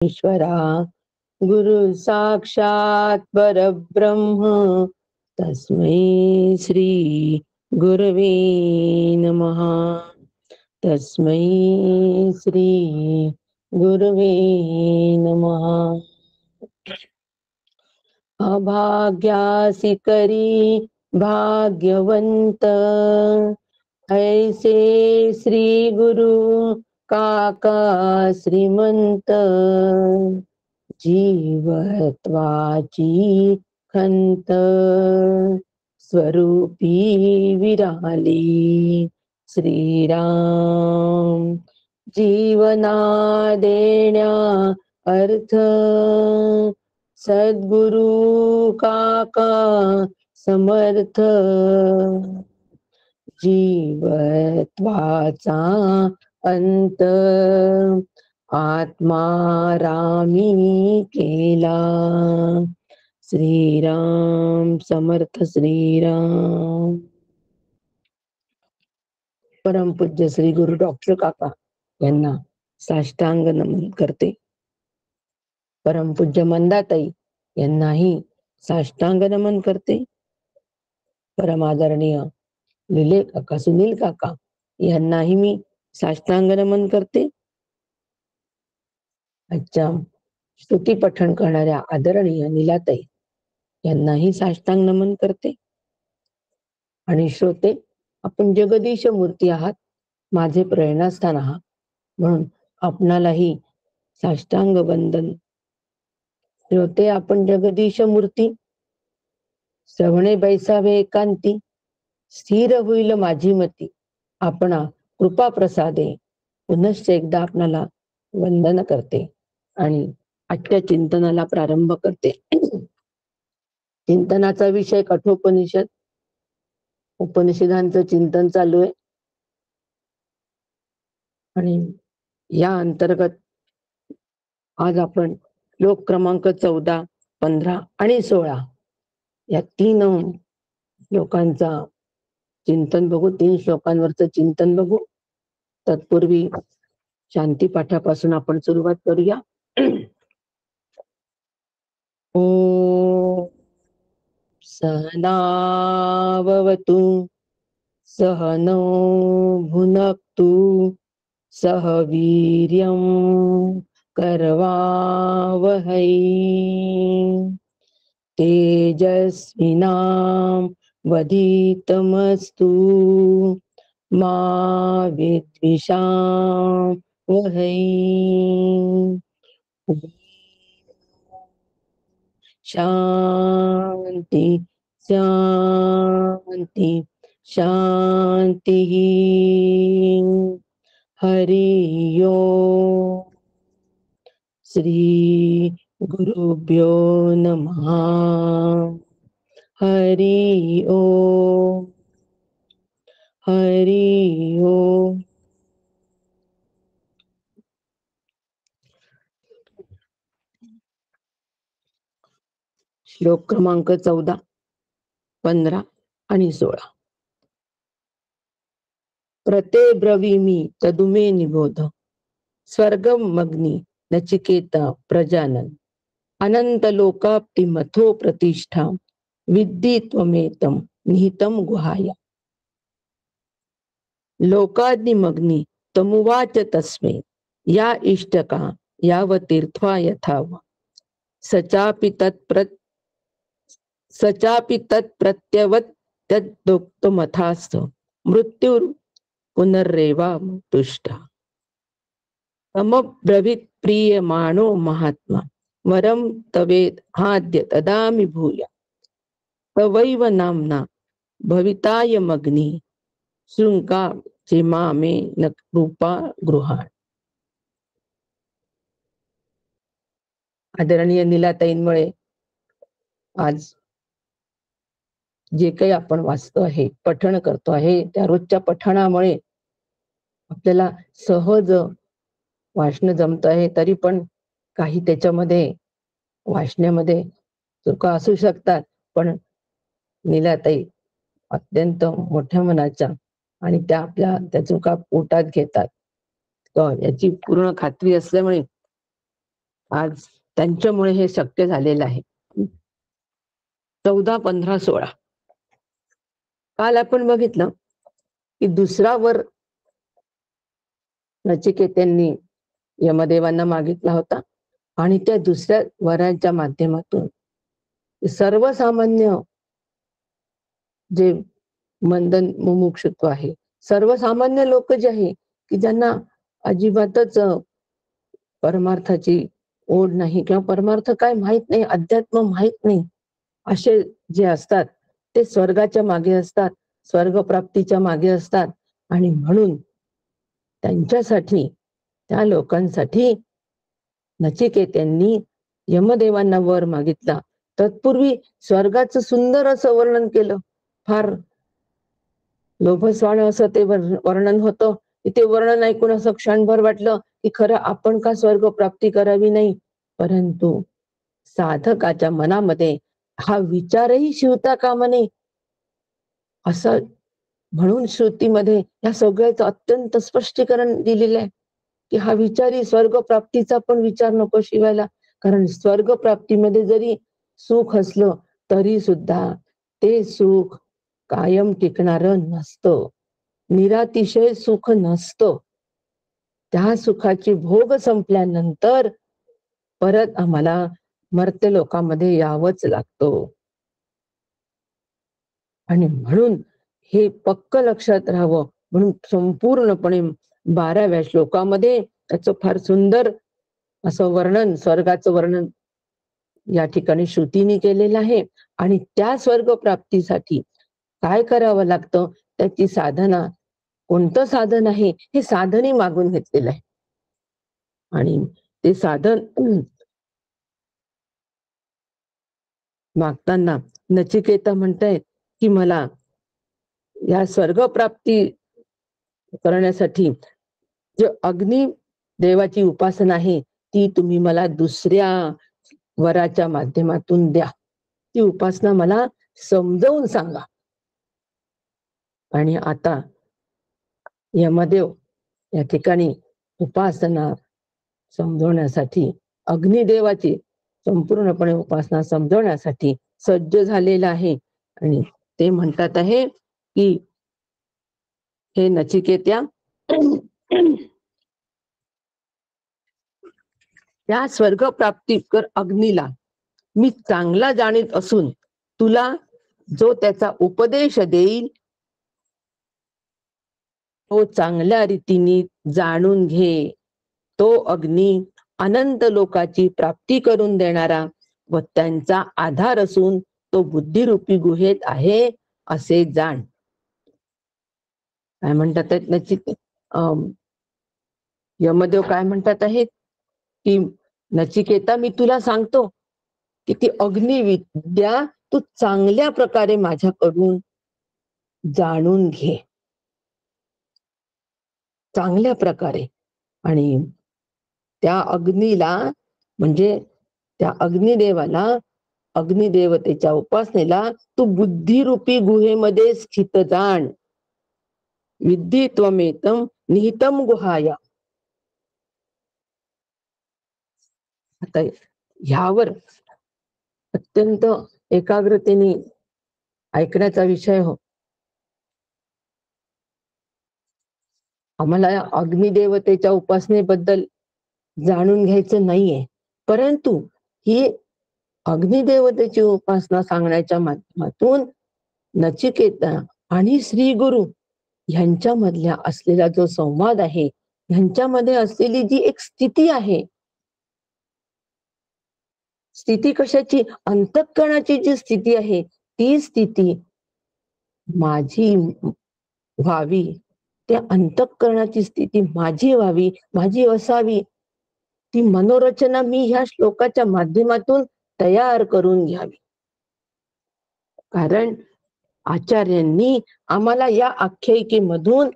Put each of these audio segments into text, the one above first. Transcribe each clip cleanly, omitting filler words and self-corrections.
ईश्वरा गुरु साक्षात परब्रह्म तस्मै श्री गुरवे नमः। तस्मै श्री गुरवे नमः। अभाग्यासी करी भाग्यवंत, ऐसे श्री गुरु काका श्रीमंत। जीवत्वाची खंत स्वरूपी विराली श्रीराम। जीवना देण्या अर्थ सद्गुरु काका समर्थ। जीवत्वाचा अंत आत्मारामी केला। श्रीराम समर्थ श्रीराम। परमपूज्य श्री गुरु डॉक्टर काका यांना साष्टांग नमन करते। परमपूज्य मंदाताई यांनाही साष्टांग नमन करते। परमादरणीय लिले काका सुनील काका यांनाही मी साष्टांग नमन करते। आजच्या स्तुती पठण करणाऱ्या आदरणीय नीलाताई यांनाही साष्टांग नमन करते। आणि श्रोते, आपण जगदीश मूर्ती आहात, माझे प्रेरणास्थान आहात, म्हणून आपणालाही साष्टांग वंदन। श्रोते, आपण जगदीश मूर्ती, श्रवणे बैसावे एकांती, स्थिर होईल माझी मती, आपणा कृपा प्रसादे। पुनश्च एकदा आपणाला वंदन करते आणि आजच्या चिंतनाला प्रारंभ करते। चिंतनाचा विषय कठोपनिषद, उपनिषदांचं चिंतन चालू आहे। आणि या अंतर्गत आज आपण श्लोक क्रमांक 14, 15 आणि 16 या 3 श्लोकांचा चिंतन बघू। 3 श्लोकांवरचं चिंतन बघू। तत्पूर्वी शांती पाठापासून आपण सुरुवात करूया। ओम सहनावतु सहनौ भुनक्तु सह वीर्यं करवावहै तेजस्विनां वधीतमस्तु मा विद्विषावहै। शांति शांति शांति। हरि ओम। श्री गुरुभ्यो नमः। हरि ओम। हरि ओम। श्लोक क्रमांक 14, 15 आणि 16। प्रते ब्रवीमि तदुमे निबोध, स्वर्गम मग्नि नचिकेता प्रजानन, अनंत लोकाप्ति मथो प्रतिष्ठा, विद्धि त्वमेतं निहितं गुहाया। लोकाग्निमग्नि तमुवाच तस्मै, या इष्टका यावतीर्थ्वा यथाव, सचापि तत्प्रत्यवत् तद्दोक्तमथास्थ, मृत्युर् पुनर्रेवा तुष्टा। तमब्रवीत् प्रीयमाणो महात्मा, वरं तवेद हाद्य तदामि भूया, तवैव नाम्ना भवितायमग्नि, शृंका चिमामे न रूपा गृहाण। आदरणीय नीलाताईंमुळे आज जे काही आपण वाचतो आहे, पठण करतो आहे, त्या रोजच्या पठणामुळे आपल्याला सहज वाचणं जमत आहे। तरी पण काही त्याच्यामध्ये वाचण्यामध्ये चुका असू शकतात, पण नीलाताई अत्यंत मोठ्या मनाच्या आणि त्या चुका पोटात घेतात याची पूर्ण खात्री असल्यामुळे आज त्यांच्यामुळे हे शक्य झालेलं आहे. 14, 15, 16 काल आपण बघितलं की दुसरा वर नचिकेतांनी यमदेवांना मागितला होता आणि त्या दुसऱ्या वराच्या माध्यमातून सर्वसामान्य जे मंदन मुमुक्षुत्व आहे, सर्वसामान्य लोक जे आहे की ज्यांना अजिबातच परमार्थाची ओढ नाही किंवा परमार्थ काय माहित नाही, अध्यात्म माहित नाही, असे जे असतात ते स्वर्गाच्या मागे असतात, स्वर्गप्राप्तीच्या मागे असतात. आणि म्हणून त्यांच्यासाठी, त्या लोकांसाठी नचिकेतांनी यमदेवांना वर मागितला. तत्पूर्वी स्वर्गाचं सुंदर असं वर्णन केलं. फार लोभस्वाण असं ते वर्णन होतं. ते वर्णन ऐकून असं क्षणभर वाटलं की खरं आपण का स्वर्ग प्राप्ती करावी नाही. परंतु साधकाच्या मनामध्ये हा विचारही शिवता कामा नये, असं म्हणून श्रुतीमध्ये या सगळ्याचं अत्यंत स्पष्टीकरण दिलेलं आहे की हा विचारी स्वर्ग प्राप्तीचा पण विचार नको शिवायला. कारण स्वर्ग प्राप्तीमध्ये जरी सुख असलं तरी सुद्धा ते सुख कायम टिकणारं नसतं, निरातिशय सुख नसतं. त्या सुखाची भोग संपल्यानंतर परत आम्हाला मर्त्य लोकांमध्ये यावंच लागतं. आणि म्हणून हे पक्क लक्षात राहावं म्हणून संपूर्णपणे 12व्या श्लोकामध्ये त्याचं फार सुंदर असं वर्णन, स्वर्गाचं वर्णन या ठिकाणी श्रुतीने केलेलं आहे. आणि त्या स्वर्ग प्राप्तीसाठी काय करावं लागतं, त्याची साधना, कोणतं साधन आहे हे साधनही मागून घेतलेलं आहे. आणि ते साधन मागताना नचिकेता म्हणतायत की मला या स्वर्ग प्राप्ती करण्यासाठी जे अग्नी देवाची उपासना आहे ती तुम्ही मला दुसऱ्या वराच्या माध्यमातून द्या, ती उपासना मला समजावून सांगा. आणि आता यमदेव या ठिकाणी उपासना समजवण्यासाठी, अग्निदेवाची संपूर्णपणे उपासना समजवण्यासाठी सज्ज झालेला आहे. आणि ते म्हणतात आहे की हे नचिकेत्या, त्या स्वर्ग प्राप्तीकर अग्नीला मी चांगला जाणीत असून तुला जो त्याचा उपदेश देईल तो चांगल्या रीतीने जाणून घे. तो अग्नी अनंत लोकाची प्राप्ती करून देणारा व त्यांचा आधार असून तो बुद्धिरूपी गुहेत आहे असे जाण. काय म्हणतात नचिकेत, यमदेव काय म्हणतात आहेत की नचिकेता मी तुला सांगतो की ती अग्निविद्या तू चांगल्या प्रकारे माझ्याकडून जाणून घे, चांगल्या प्रकारे. आणि त्या अग्नीला म्हणजे त्या अग्निदेवाला, अग्निदेवतेच्या उपासनेला तू बुद्धिरूपी गुहेमध्ये स्थित जाण. विद्धी त्वमेतम निहितम गुहाया. आता ह्यावर अत्यंत एकाग्रतेने ऐकण्याचा विषय हो. आम्हाला अग्निदेवतेच्या उपासनेबद्दल जाणून घ्यायचं नाहीये, परंतु ही अग्निदेवतेची उपासना सांगण्याच्या माध्यमातून नचिकेता आणि श्री गुरु ह्यांच्यामधल्या असलेला जो संवाद आहे, ह्यांच्यामध्ये असलेली जी एक स्थिती आहे, स्थिती कशाची, अंतःकरणाची जी स्थिती आहे ती स्थिती माझी व्हावी, त्या अंतःकरणाची स्थिती माझी व्हावी, माझी असावी, ती मनोरचना मी ह्या श्लोकाच्या माध्यमातून तयार करून घ्यावी. कारण आचार्यांनी आम्हाला या आख्यायिकेमधून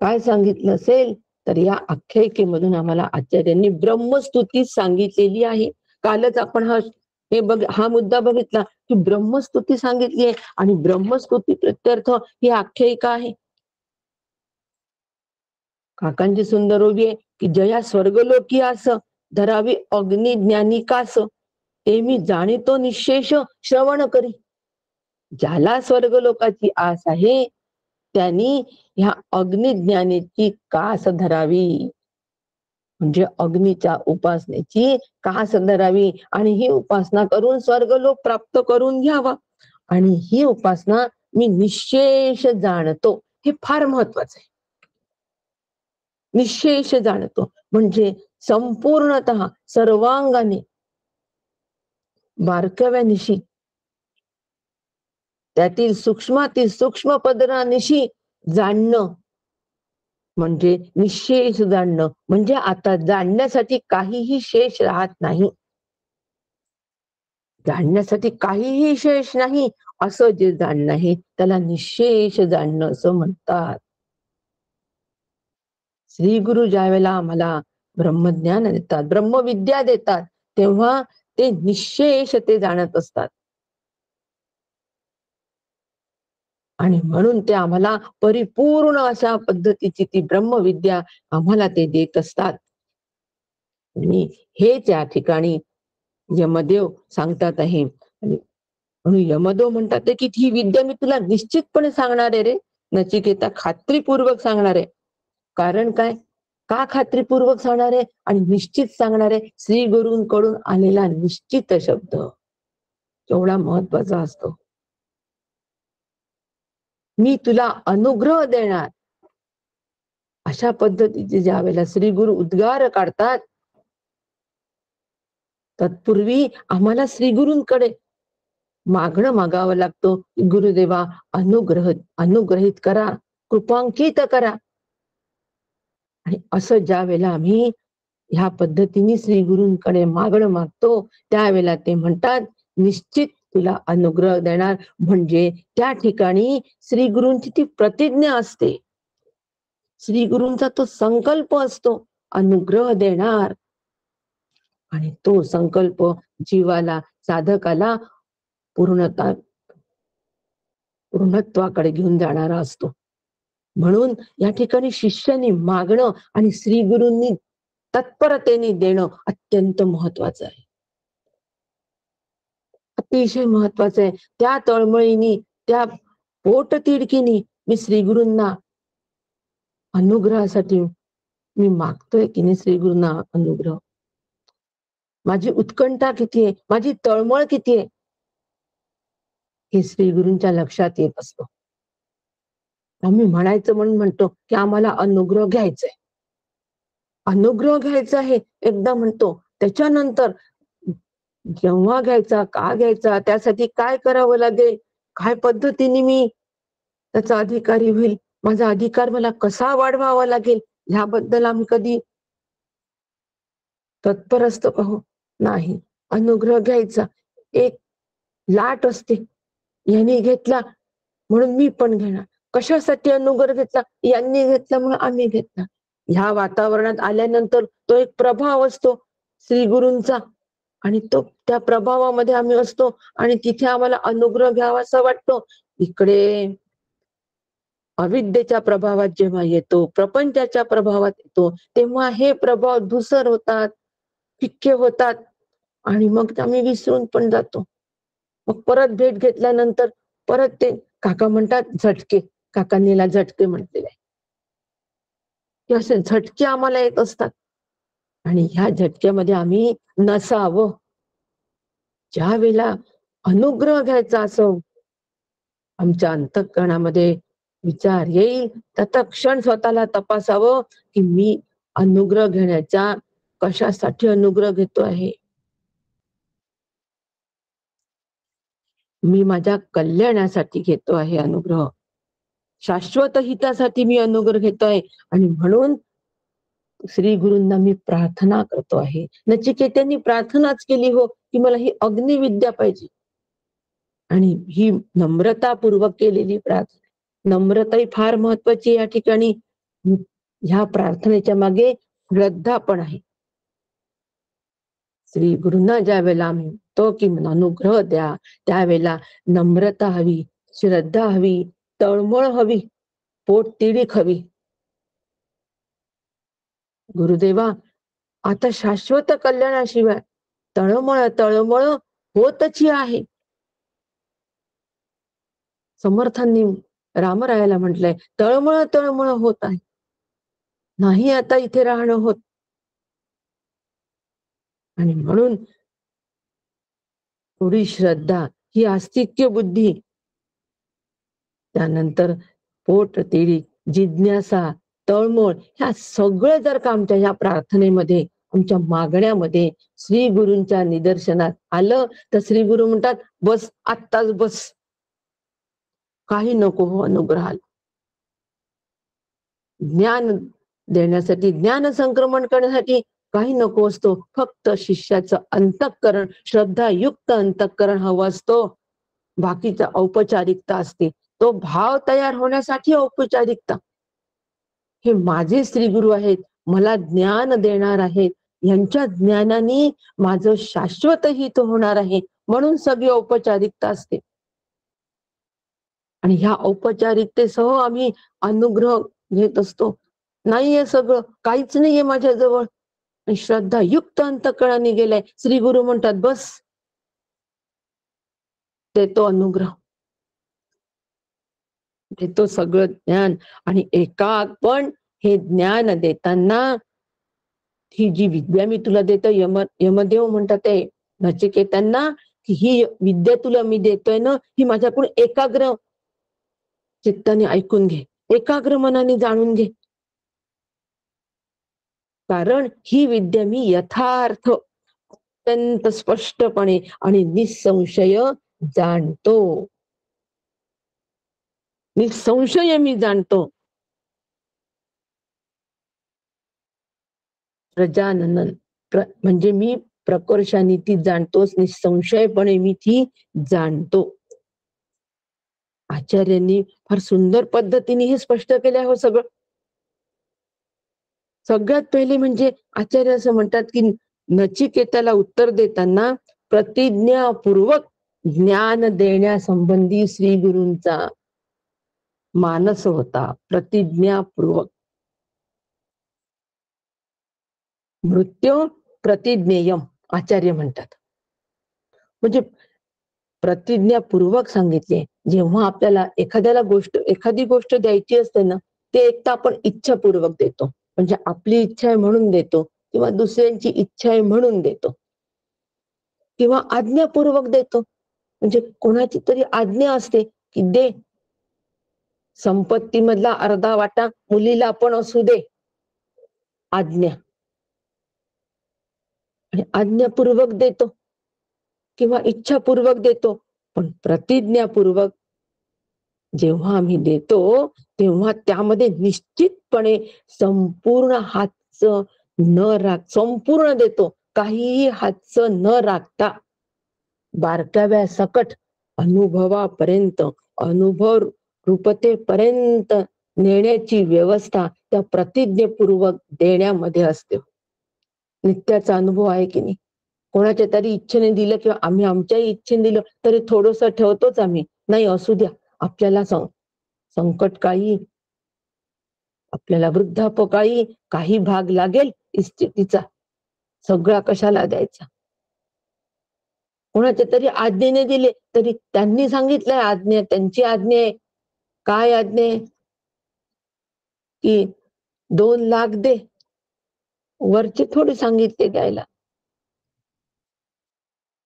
काय सांगितलं असेल तर या आख्यायिकेमधून आम्हाला आचार्यांनी ब्रह्मस्तुती सांगितलेली आहे. कालच आपण हा मुद्दा बघितला की ब्रह्मस्तुती सांगितली आहे आणि ब्रह्मस्तुती प्रत्यर्थ ही आख्यायिका आहे. काकांची सुंदर ओवी आहे की जया स्वर्गलोकी असं धरावी अग्नी ज्ञानी कास, ते मी जाणितो निशेष श्रवण करी. ज्याला स्वर्ग लोकाची आस आहे त्यांनी ह्या अग्निज्ञानेची कास धरावी, म्हणजे अग्नीच्या उपासनेची कास धरावी आणि ही उपासना करून स्वर्गलोक प्राप्त करून घ्यावा. आणि ही उपासना मी निशेष जाणतो, हे फार महत्वाचं आहे. निशेष जाणतो म्हणजे संपूर्णतः सर्वांगाने बारकाव्यानिशी त्यातील सूक्ष्मातील सूक्ष्म पदरानिशी जाणणं म्हणजे निशेष जाणणं. म्हणजे आता जाणण्यासाठी काहीही शेष राहत नाही, जाणण्यासाठी काहीही शेष नाही असं जे जाणणं आहे त्याला निशेष जाणणं असं म्हणतात. श्री गुरु ज्या वेळेला आम्हाला ब्रह्मज्ञान देतात, ब्रह्मविद्या देतात, तेव्हा ते निशेष ते जाणत असतात. आणि म्हणून ते आम्हाला परिपूर्ण अशा पद्धतीची ती ब्रह्मविद्या आम्हाला ते देत असतात. आणि हे त्या ठिकाणी यमदेव सांगतात आहे. म्हणून यमदेव म्हणतात की ही विद्या मी तुला निश्चितपणे सांगणार आहे रे नचिकेता, खात्रीपूर्वक सांगणार आहे. कारण काय, का खात्रीपूर्वक सांगणार आहे आणि निश्चित सांगणार आहे? श्री गुरूंकडून आलेला निश्चित शब्द एवढा महत्वाचा असतो. मी तुला अनुग्रह देणार, अशा पद्धतीचे ज्या वेळेला श्री गुरु उद्गार काढतात, तत्पूर्वी आम्हाला श्री गुरूंकडे मागणं मागावं लागतं. गुरुदेवा अनुग्रहित करा, कृपांकित करा. आणि असं ज्या वेळेला आम्ही ह्या पद्धतीने श्री गुरूंकडे मागणं मागतो त्यावेळेला ते म्हणतात निश्चित तुला अनुग्रह देणार. म्हणजे त्या ठिकाणी श्री गुरूंची ती प्रतिज्ञा असते, श्री गुरूंचा तो संकल्प असतो अनुग्रह देणार. आणि तो संकल्प जीवाला, साधकाला पूर्णत्वाकडे घेऊन जाणारा असतो. म्हणून या ठिकाणी शिष्याने मागणं आणि श्री गुरूंनी तत्परतेने देणं अत्यंत महत्वाचं आहे, अतिशय महत्वाचं आहे. त्या तळमळीनी, त्या पोटतिडकीनी मी श्री गुरूंना अनुग्रहासाठी मी मागतोय की नाही श्री गुरूंना अनुग्रह. माझी उत्कंठा किती आहे, माझी तळमळ किती आहे, हे श्री गुरूंच्या लक्षात येत असतो. आम्ही म्हणायचं म्हणून म्हणतो की आम्हाला अनुग्रह घ्यायचाय, अनुग्रह घ्यायचा आहे एकदा म्हणतो, त्याच्यानंतर जेव्हा घ्यायचा, का घ्यायचा, त्यासाठी काय करावं लागेल, काय पद्धतीने मी त्याचा अधिकारी होईल, माझा अधिकार मला कसा वाढवावा लागेल, ह्याबद्दल आम्ही कधी तत्पर असतो का? हो नाही. अनुग्रह घ्यायचा एक लाट असते, यांनी घेतला म्हणून मी पण घेणार. कशासाठी अनुग्रह घेतला? यांनी घेतला म्हणून आम्ही घेतला. ह्या वातावरणात आल्यानंतर तो एक प्रभाव असतो श्री गुरूंचा आणि तो त्या प्रभावामध्ये आम्ही असतो आणि तिथे आम्हाला अनुग्रह घ्यावा असं वाटतो. इकडे अविद्येच्या प्रभावात जेव्हा येतो, प्रपंचाच्या प्रभावात येतो, तेव्हा हे प्रभाव धुसर होतात, फिक्के होतात आणि मग आम्ही विसरून पण जातो. मग परत भेट घेतल्यानंतर परत ते काका म्हणतात झटके, काकांनीला झटके म्हटलेले आहे, की असे झटके आम्हाला येत असतात. आणि ह्या झटक्यामध्ये आम्ही नसावं. ज्या वेळेला अनुग्रह घ्यायचा असो आमच्या अंतःकरणामध्ये विचार येईल, तत्क्षण स्वतःला तपासावं की मी अनुग्रह घेण्याचा कशासाठी अनुग्रह घेतो आहे. मी माझ्या कल्याणासाठी घेतो आहे अनुग्रह, शाश्वत हितासाठी मी अनुग्रह घेतोय. आणि म्हणून श्री गुरूंना मी प्रार्थना करतो आहे. नचिकेतांनी प्रार्थनाच केली हो की मला ही अग्निविद्या पाहिजे, आणि ही नम्रतापूर्वक केलेली प्रार्थना. नम्रता ही फार महत्वाची या ठिकाणी. ह्या प्रार्थनेच्या मागे श्रद्धा पण आहे. श्री गुरूंना ज्या वेळेला आम्ही तो की अनुग्रह द्या, त्यावेळेला नम्रता हवी, श्रद्धा हवी, तळमळ हवी, पोट तिडीक हवी. गुरुदेवा आता शाश्वत कल्याणाशिवाय तळमळ तळमळ होतची आहे. समर्थांनी रामरायाला म्हटलंय, तळमळ तळमळ होत आहे. नाही आता इथे राहणं होत. आणि म्हणून थोडी श्रद्धा, ही आस्तिक्य बुद्धी, त्यानंतर पोट तेरी जिज्ञासा, तळमळ, ह्या सगळं जर का आमच्या ह्या प्रार्थनेमध्ये, आमच्या मागण्यामध्ये श्री गुरूंच्या निदर्शनात आलं, तर श्री गुरु म्हणतात, बस आत्ताच बस, काही नको हो अनुग्रहाला. ज्ञान देण्यासाठी, ज्ञान संक्रमण करण्यासाठी काही नको असतो, फक्त शिष्याचं अंतःकरण, श्रद्धायुक्त अंतःकरण हवं असतो. बाकीचा औपचारिकता असते, तो भाव तयार होण्यासाठी औपचारिकता. हे माझे श्री गुरु आहेत, मला ज्ञान देणार आहेत, यांच्या ज्ञानाने माझं शाश्वत हित होणार आहे, म्हणून सगळी औपचारिकता असते. आणि ह्या औपचारिकतेसह आम्ही अनुग्रह घेत असतो. नाहीये सगळं, काहीच नाहीये माझ्याजवळ, श्रद्धा युक्त अंतःकरणाने गेलाय, श्री गुरु म्हणतात, बस देतो अनुग्रह, देतो सगळं ज्ञान. आणि पण हे ज्ञान देताना, ही जी विद्या मी तुला देतो, यमदेव म्हणतात ते नचिकेतांना, की ही विद्या तुला मी देतोय ना, ही माझ्याकडून एकाग्र चित्ताने ऐकून घे, एकाग्र मनाने जाणून घे. कारण ही विद्या मी यथार्थ, अत्यंत स्पष्टपणे आणि निसंशय जाणतो. निसंशय मी जाणतो. प्रजानन म्हणजे मी प्रकर्षाने ती जाणतोच, निसंशयपणे मी ती जाणतो. आचार्यांनी फार सुंदर पद्धतीने हे स्पष्ट केले आहे सगळं. सगळ्यात पहिले म्हणजे आचार्य असं म्हणतात, की नचिकेताला उत्तर देताना प्रतिज्ञापूर्वक ज्ञान देण्यासंबंधी श्री गुरूंचा मानस होता. प्रतिज्ञापूर्वक. मृत्यू प्रतिज्ञेयम आचार्य म्हणतात. म्हणजे प्रतिज्ञापूर्वक सांगितले. जेव्हा आपल्याला एखादी गोष्ट द्यायची असते ना, ते एक तर आपण इच्छापूर्वक देतो, म्हणजे आपली इच्छा आहे म्हणून देतो, किंवा दुसऱ्यांची इच्छा आहे म्हणून देतो, किंवा आज्ञापूर्वक देतो, म्हणजे कोणाची तरी आज्ञा असते की दे, संपत्तीमधला अर्धा वाटा मुलीला पण असू दे, आज्ञा. आणि आज्ञापूर्वक देतो किंवा इच्छापूर्वक देतो. पण प्रतिज्ञापूर्वक जेव्हा आम्ही देतो, तेव्हा त्यामध्ये निश्चितपणे संपूर्ण हातचं संपूर्ण देतो, काहीही हातचं न राखता, बारकाव्या सकट अनुभवापर्यंत, अनुभव रूपतेपर्यंत नेण्याची व्यवस्था त्या प्रतिज्ञेपूर्वक देण्यामध्ये असते. नित्याचा अनुभव आहे की नाही? कोणाच्या तरी इच्छेने दिलं किंवा आम्ही आमच्याही इच्छेने दिलं तरी थोडस ठेवतोच आम्ही, नाही असू द्या, आपल्याला संकटकाळी, आपल्याला वृद्धापकाळी काही भाग लागेल स्थितीचा, सगळा कशाला द्यायचा. कोणाच्या तरी आज्ञेने दिले तरी त्यांनी सांगितलंय, आज्ञा त्यांची आज्ञा आहे. काय आज्ञा आहे? की 2 लाख दे, वरचे थोडे सांगितले द्यायला.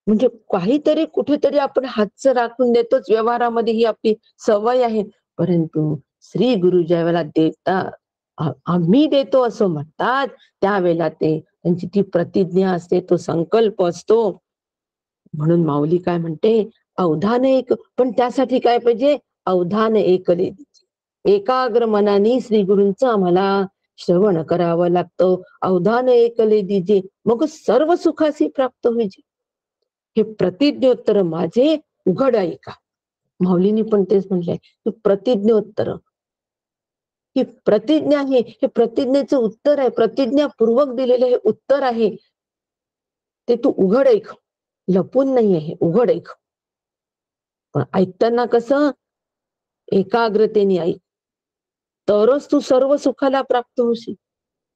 म्हणजे काहीतरी कुठेतरी आपण हातचं राखून देतोच, व्यवहारामध्ये ही आपली सवय आहे. परंतु श्री गुरु ज्या वेळेला देतात, आम्ही देतो असं म्हणतात, त्यावेळेला त्यांची ती प्रतिज्ञा असते, तो संकल्प असतो. म्हणून माऊली काय म्हणते, अवधान एक, पण त्यासाठी काय पाहिजे, अवधान एकले, एकाग्र मनाने श्री गुरूंचं आम्हाला श्रवण करावं लागतं. अवधान एकले दिजे, मग सर्व सुखासी प्राप्त होईजे. हे प्रतिज्ञोत्तर माझे उघड ऐका. माऊलींनी पण तेच म्हटलंय, की प्रतिज्ञोत्तर, ही प्रतिज्ञा आहे, हे प्रतिज्ञेचं उत्तर आहे, प्रतिज्ञापूर्वक दिलेलं हे उत्तर आहे, ते तू उघड ऐक, लपून नाही आहे, उघड ऐक. पण ऐकताना कसं, एकाग्रतेने ऐक, तरच तू सर्व सुखाला प्राप्त होशील.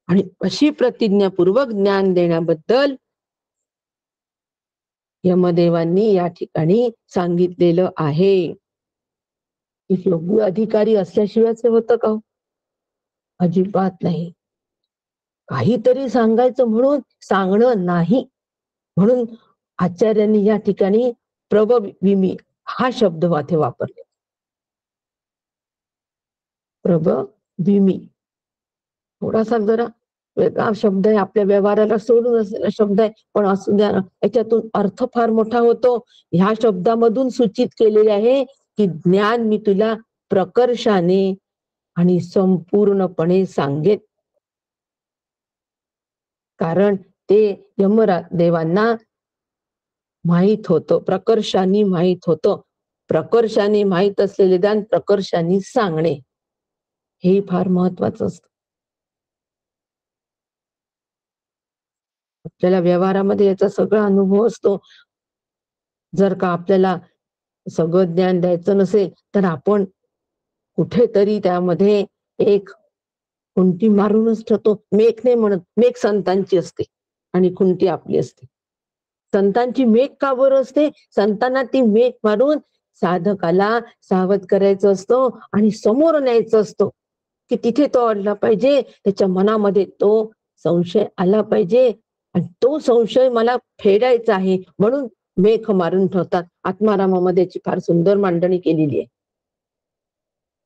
आणि अशी प्रतिज्ञापूर्वक ज्ञान देण्याबद्दल यमदेवांनी या ठिकाणी सांगितलेलं आहे. योग्य अधिकारी असल्याशिवायच होतं का? अजिबात नाही. काहीतरी सांगायचं म्हणून सांगणं नाही. म्हणून आचार्यांनी या ठिकाणी प्रभविमी हा शब्द वाथे वापरले. प्रभविमी थोडासा जरा वेगळा शब्द आहे, आपल्या व्यवहाराला सोडून असलेला शब्द आहे, पण असू द्या, याच्यातून अर्थ फार मोठा होतो. ह्या शब्दामधून सूचित केलेले आहे की ज्ञान मी तुला प्रकर्षाने आणि संपूर्णपणे सांगेन. कारण ते यमदेवांना माहित होतं, प्रकर्षाने माहित होतं. प्रकर्षाने माहित असलेले ज्ञान प्रकर्षाने सांगणे हे फार महत्वाचं असतं. आपल्याला व्यवहारामध्ये याचा सगळा अनुभव असतो. जर का आपल्याला सगळं ज्ञान द्यायचं नसेल तर आपण कुठेतरी त्यामध्ये एक खुंटी मारूनच ठेवतो. मेख नाही म्हणत, मेख संतांची असते आणि खुंटी आपली असते. संतांची मेख का बरं असते? संतांना ती मेख मारून साधकाला सावध करायचं असतं आणि समोर न्यायचं असतं की तिथे तो अडला पाहिजे, त्याच्या मनामध्ये तो संशय आला पाहिजे आणि तो संशय मला फेडायचा आहे, म्हणून मेख मारून ठेवतात. आत्मारामामध्ये याची फार सुंदर मांडणी केलेली आहे.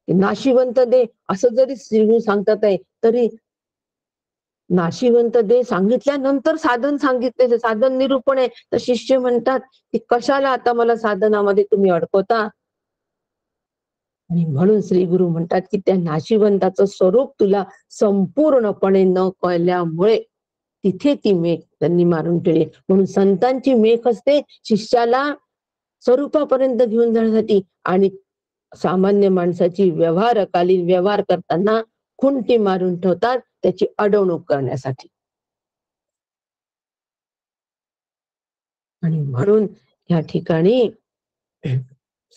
नाशिवंत दे असं जरी श्रीगुरु सांगतात आहे, तरी नाशिवंत दे सांगितल्यानंतर साधन सांगितले, साधन निरूपण आहे. तर शिष्य म्हणतात की कशाला आता मला साधनामध्ये तुम्ही अडकवता? आणि म्हणून श्री गुरु म्हणतात की त्या नाशिवंताचं स्वरूप तुला संपूर्णपणे न कळल्यामुळे तिथे ती मेख त्यांनी मारून ठेवली. म्हणून संतांची मेख असते शिष्याला स्वरूपापर्यंत घेऊन जाण्यासाठी, आणि सामान्य माणसाची व्यवहारकालीन व्यवहार करताना खुंटी मारून ठेवतात त्याची अडवणूक करण्यासाठी. आणि म्हणून या ठिकाणी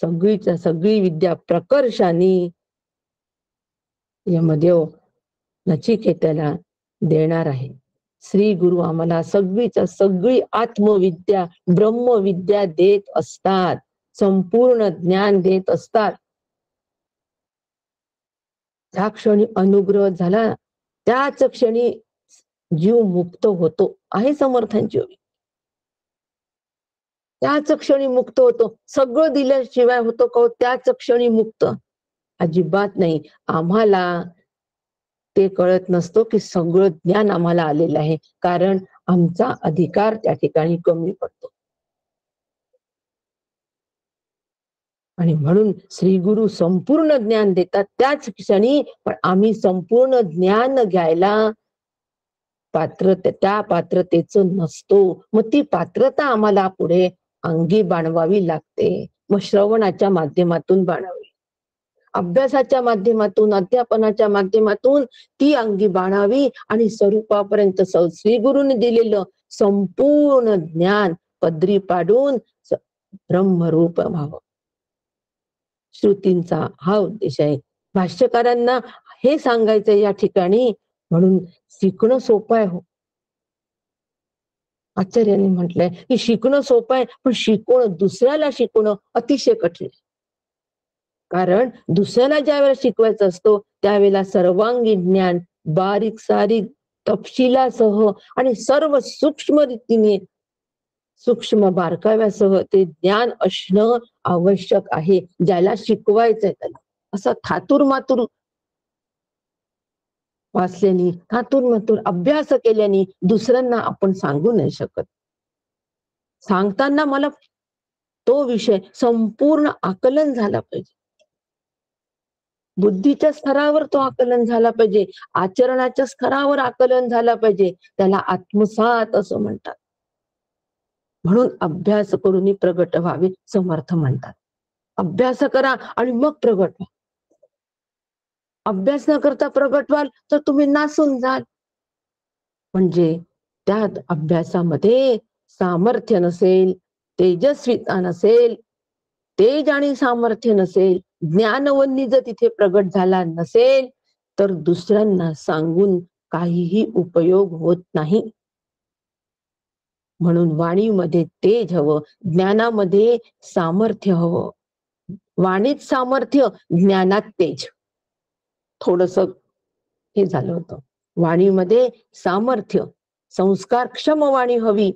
सगळीच्या सगळी विद्या प्रकर्षाने यमदेव नचिकेताला देणार आहे. श्री गुरु आम्हाला सगळीच्या सगळी आत्मविद्या ब्रह्मविद्या देत असतात, संपूर्ण ज्ञान देत असतात. ज्या क्षणी अनुग्रह झाला त्याच क्षणी जीव मुक्त होतो आहे समर्थांची ओवी. त्याच क्षणी मुक्त होतो. सगळं दिल्याशिवाय होतो का? त्याच क्षणी मुक्त अजिबात नाही. आम्हाला ते कळत नसतो की सगळं ज्ञान आम्हाला आलेलं आहे, कारण आमचा अधिकार त्या ठिकाणी कमी पडतो. आणि म्हणून श्री गुरु संपूर्ण ज्ञान देतात त्याच क्षणी, पण आम्ही संपूर्ण ज्ञान घ्यायला त्या पात्रतेचं नसतो. मग ती पात्रता आम्हाला पुढे अंगी बाणवावी लागते. मग श्रवणाच्या माध्यमातून बाणावी, अभ्यासाच्या माध्यमातून, अध्यापनाच्या माध्यमातून ती अंगी बाणावी आणि स्वरूपापर्यंत श्री गुरुने दिलेलं संपूर्ण ज्ञान पदरी पाडून ब्रह्मरूप व्हावं. श्रुतींचा हा उद्देश आहे. भाष्यकारांना हे सांगायचं या ठिकाणी. म्हणून शिकणं सोपं आहे. हो, आचार्यांनी म्हटलंय की शिकणं सोपं आहे, पण शिकवणं, दुसऱ्याला शिकवणं अतिशय कठीण. कारण दुसऱ्याला ज्या वेळेला शिकवायचं असतो त्यावेळेला सर्वांगी ज्ञान बारीक सारीक तपशिलासह आणि सर्व सूक्ष्म रीतीने सूक्ष्म बारकाव्यासह ते ज्ञान असणं आवश्यक आहे. ज्याला शिकवायचंय त्याला. असं थातूर मातूर वाचल्याने, थातूर मातूर अभ्यास केल्याने दुसऱ्यांना आपण सांगू नाही शकत. सांगताना मला तो विषय संपूर्ण आकलन झाला पाहिजे. बुद्धीच्या स्तरावर तो आकलन झाला पाहिजे, आचरणाच्या स्तरावर आकलन झाला पाहिजे. त्याला आत्मसात असं म्हणतात. म्हणून अभ्यास करून प्रगट व्हावे समर्थ म्हणतात. अभ्यास करा आणि मग प्रगट व्हा. अभ्यास न करता प्रगट व्हाल तर तुम्ही नासून जाल. म्हणजे त्यात अभ्यासामध्ये सामर्थ्य नसेल, तेजस्विता नसेल, तेज आणि सामर्थ्य नसेल, ज्ञानवन्नी जर तिथे प्रगट झाला नसेल तर दुसऱ्यांना सांगून काहीही उपयोग होत नाही. म्हणून वाणीमध्ये तेज हवं, ज्ञानामध्ये सामर्थ्य हवं. वाणीत सामर्थ्य, ज्ञानात तेज. थोडस हे झालं होतं. वाणीमध्ये सामर्थ्य, संस्कारक्षम वाणी हवी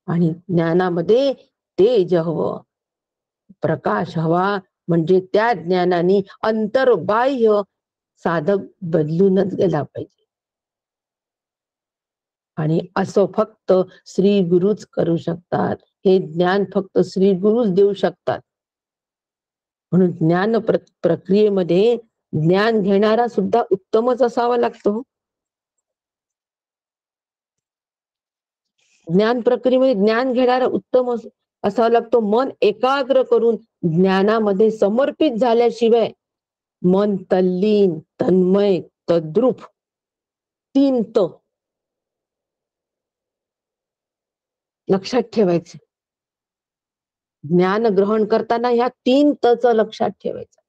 आणि ज्ञानामध्ये तेज हवं, प्रकाश हवा. म्हणजे त्या ज्ञानाने अंतर्बाह्य साधक बदलूनच गेला पाहिजे. आणि असं फक्त श्री गुरुच करू शकतात. हे ज्ञान फक्त श्री गुरुच देऊ शकतात. म्हणून ज्ञान प्रक्रियेमध्ये ज्ञान घेणारा सुद्धा उत्तमच असावा लागतो. ज्ञान प्रक्रियेमध्ये ज्ञान घेणारा उत्तम असावा लागतो. मन एकाग्र करून ज्ञानामध्ये समर्पित झाल्याशिवाय मन तल्लीन, तन्मय, तद्रूप, 3 त लक्षात ठेवायचे. ज्ञान ग्रहण करताना ह्या 3 तच लक्षात ठेवायचं.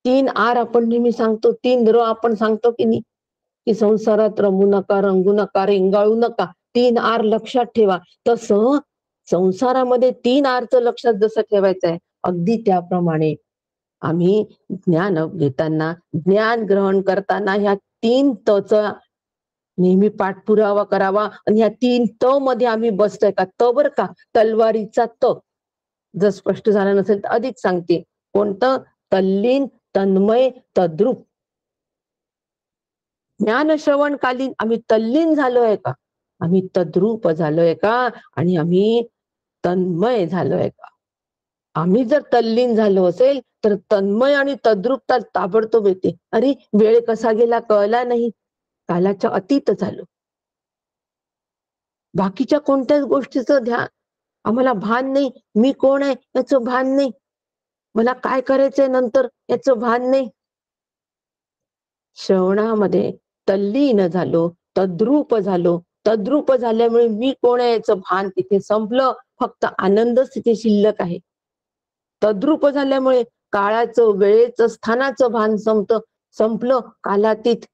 3 आर आपण नेहमी सांगतो, 3 र आपण सांगतो की नाही, की संसारात रमू नका, रंगू नका, रेंगाळू नका. 3 आर लक्षात ठेवा. तसं संसारामध्ये 3 आरचं लक्षात जसं ठेवायचं आहे, अगदी त्याप्रमाणे आम्ही ज्ञान घेताना, ज्ञान ग्रहण करताना ह्या 3 तचा नेहमी पाठपुरावा करावा. आणि ह्या 3 त मध्ये आम्ही बसतोय का? त बर का, तलवारीचा त. जर स्पष्ट झालं नसेल तर अधिक सांगते. कोणतं? तल्लीन, तन्मय, तद्रूप. ज्ञान श्रवण कालीन आम्ही तल्लीन झालोय का? आम्ही तद्रूप झालोय का? आणि आम्ही तन्मय झालोय का? आम्ही जर तल्लीन झालो असेल तर तन्मय आणि तद्रूपता ताबडतोब येते. अरे वेळ कसा गेला कळला नाही, कालाच्या अतीत झालो. बाकीच्या कोणत्याच गोष्टीचं ध्यान आम्हाला भान नाही. मी कोण आहे याचं भान नाही. मला काय करायचंय नंतर याचं भान नाही. श्रवणामध्ये तल्लीन झालो, तद्रूप झालो. तद्रूप झाल्यामुळे मी कोण आहे याचं भान तिथे संपलं. फक्त आनंदच तिथे शिल्लक आहे. तद्रूप झाल्यामुळे काळाचं, वेळेचं, स्थानाचं भान संपलं. कालातीत,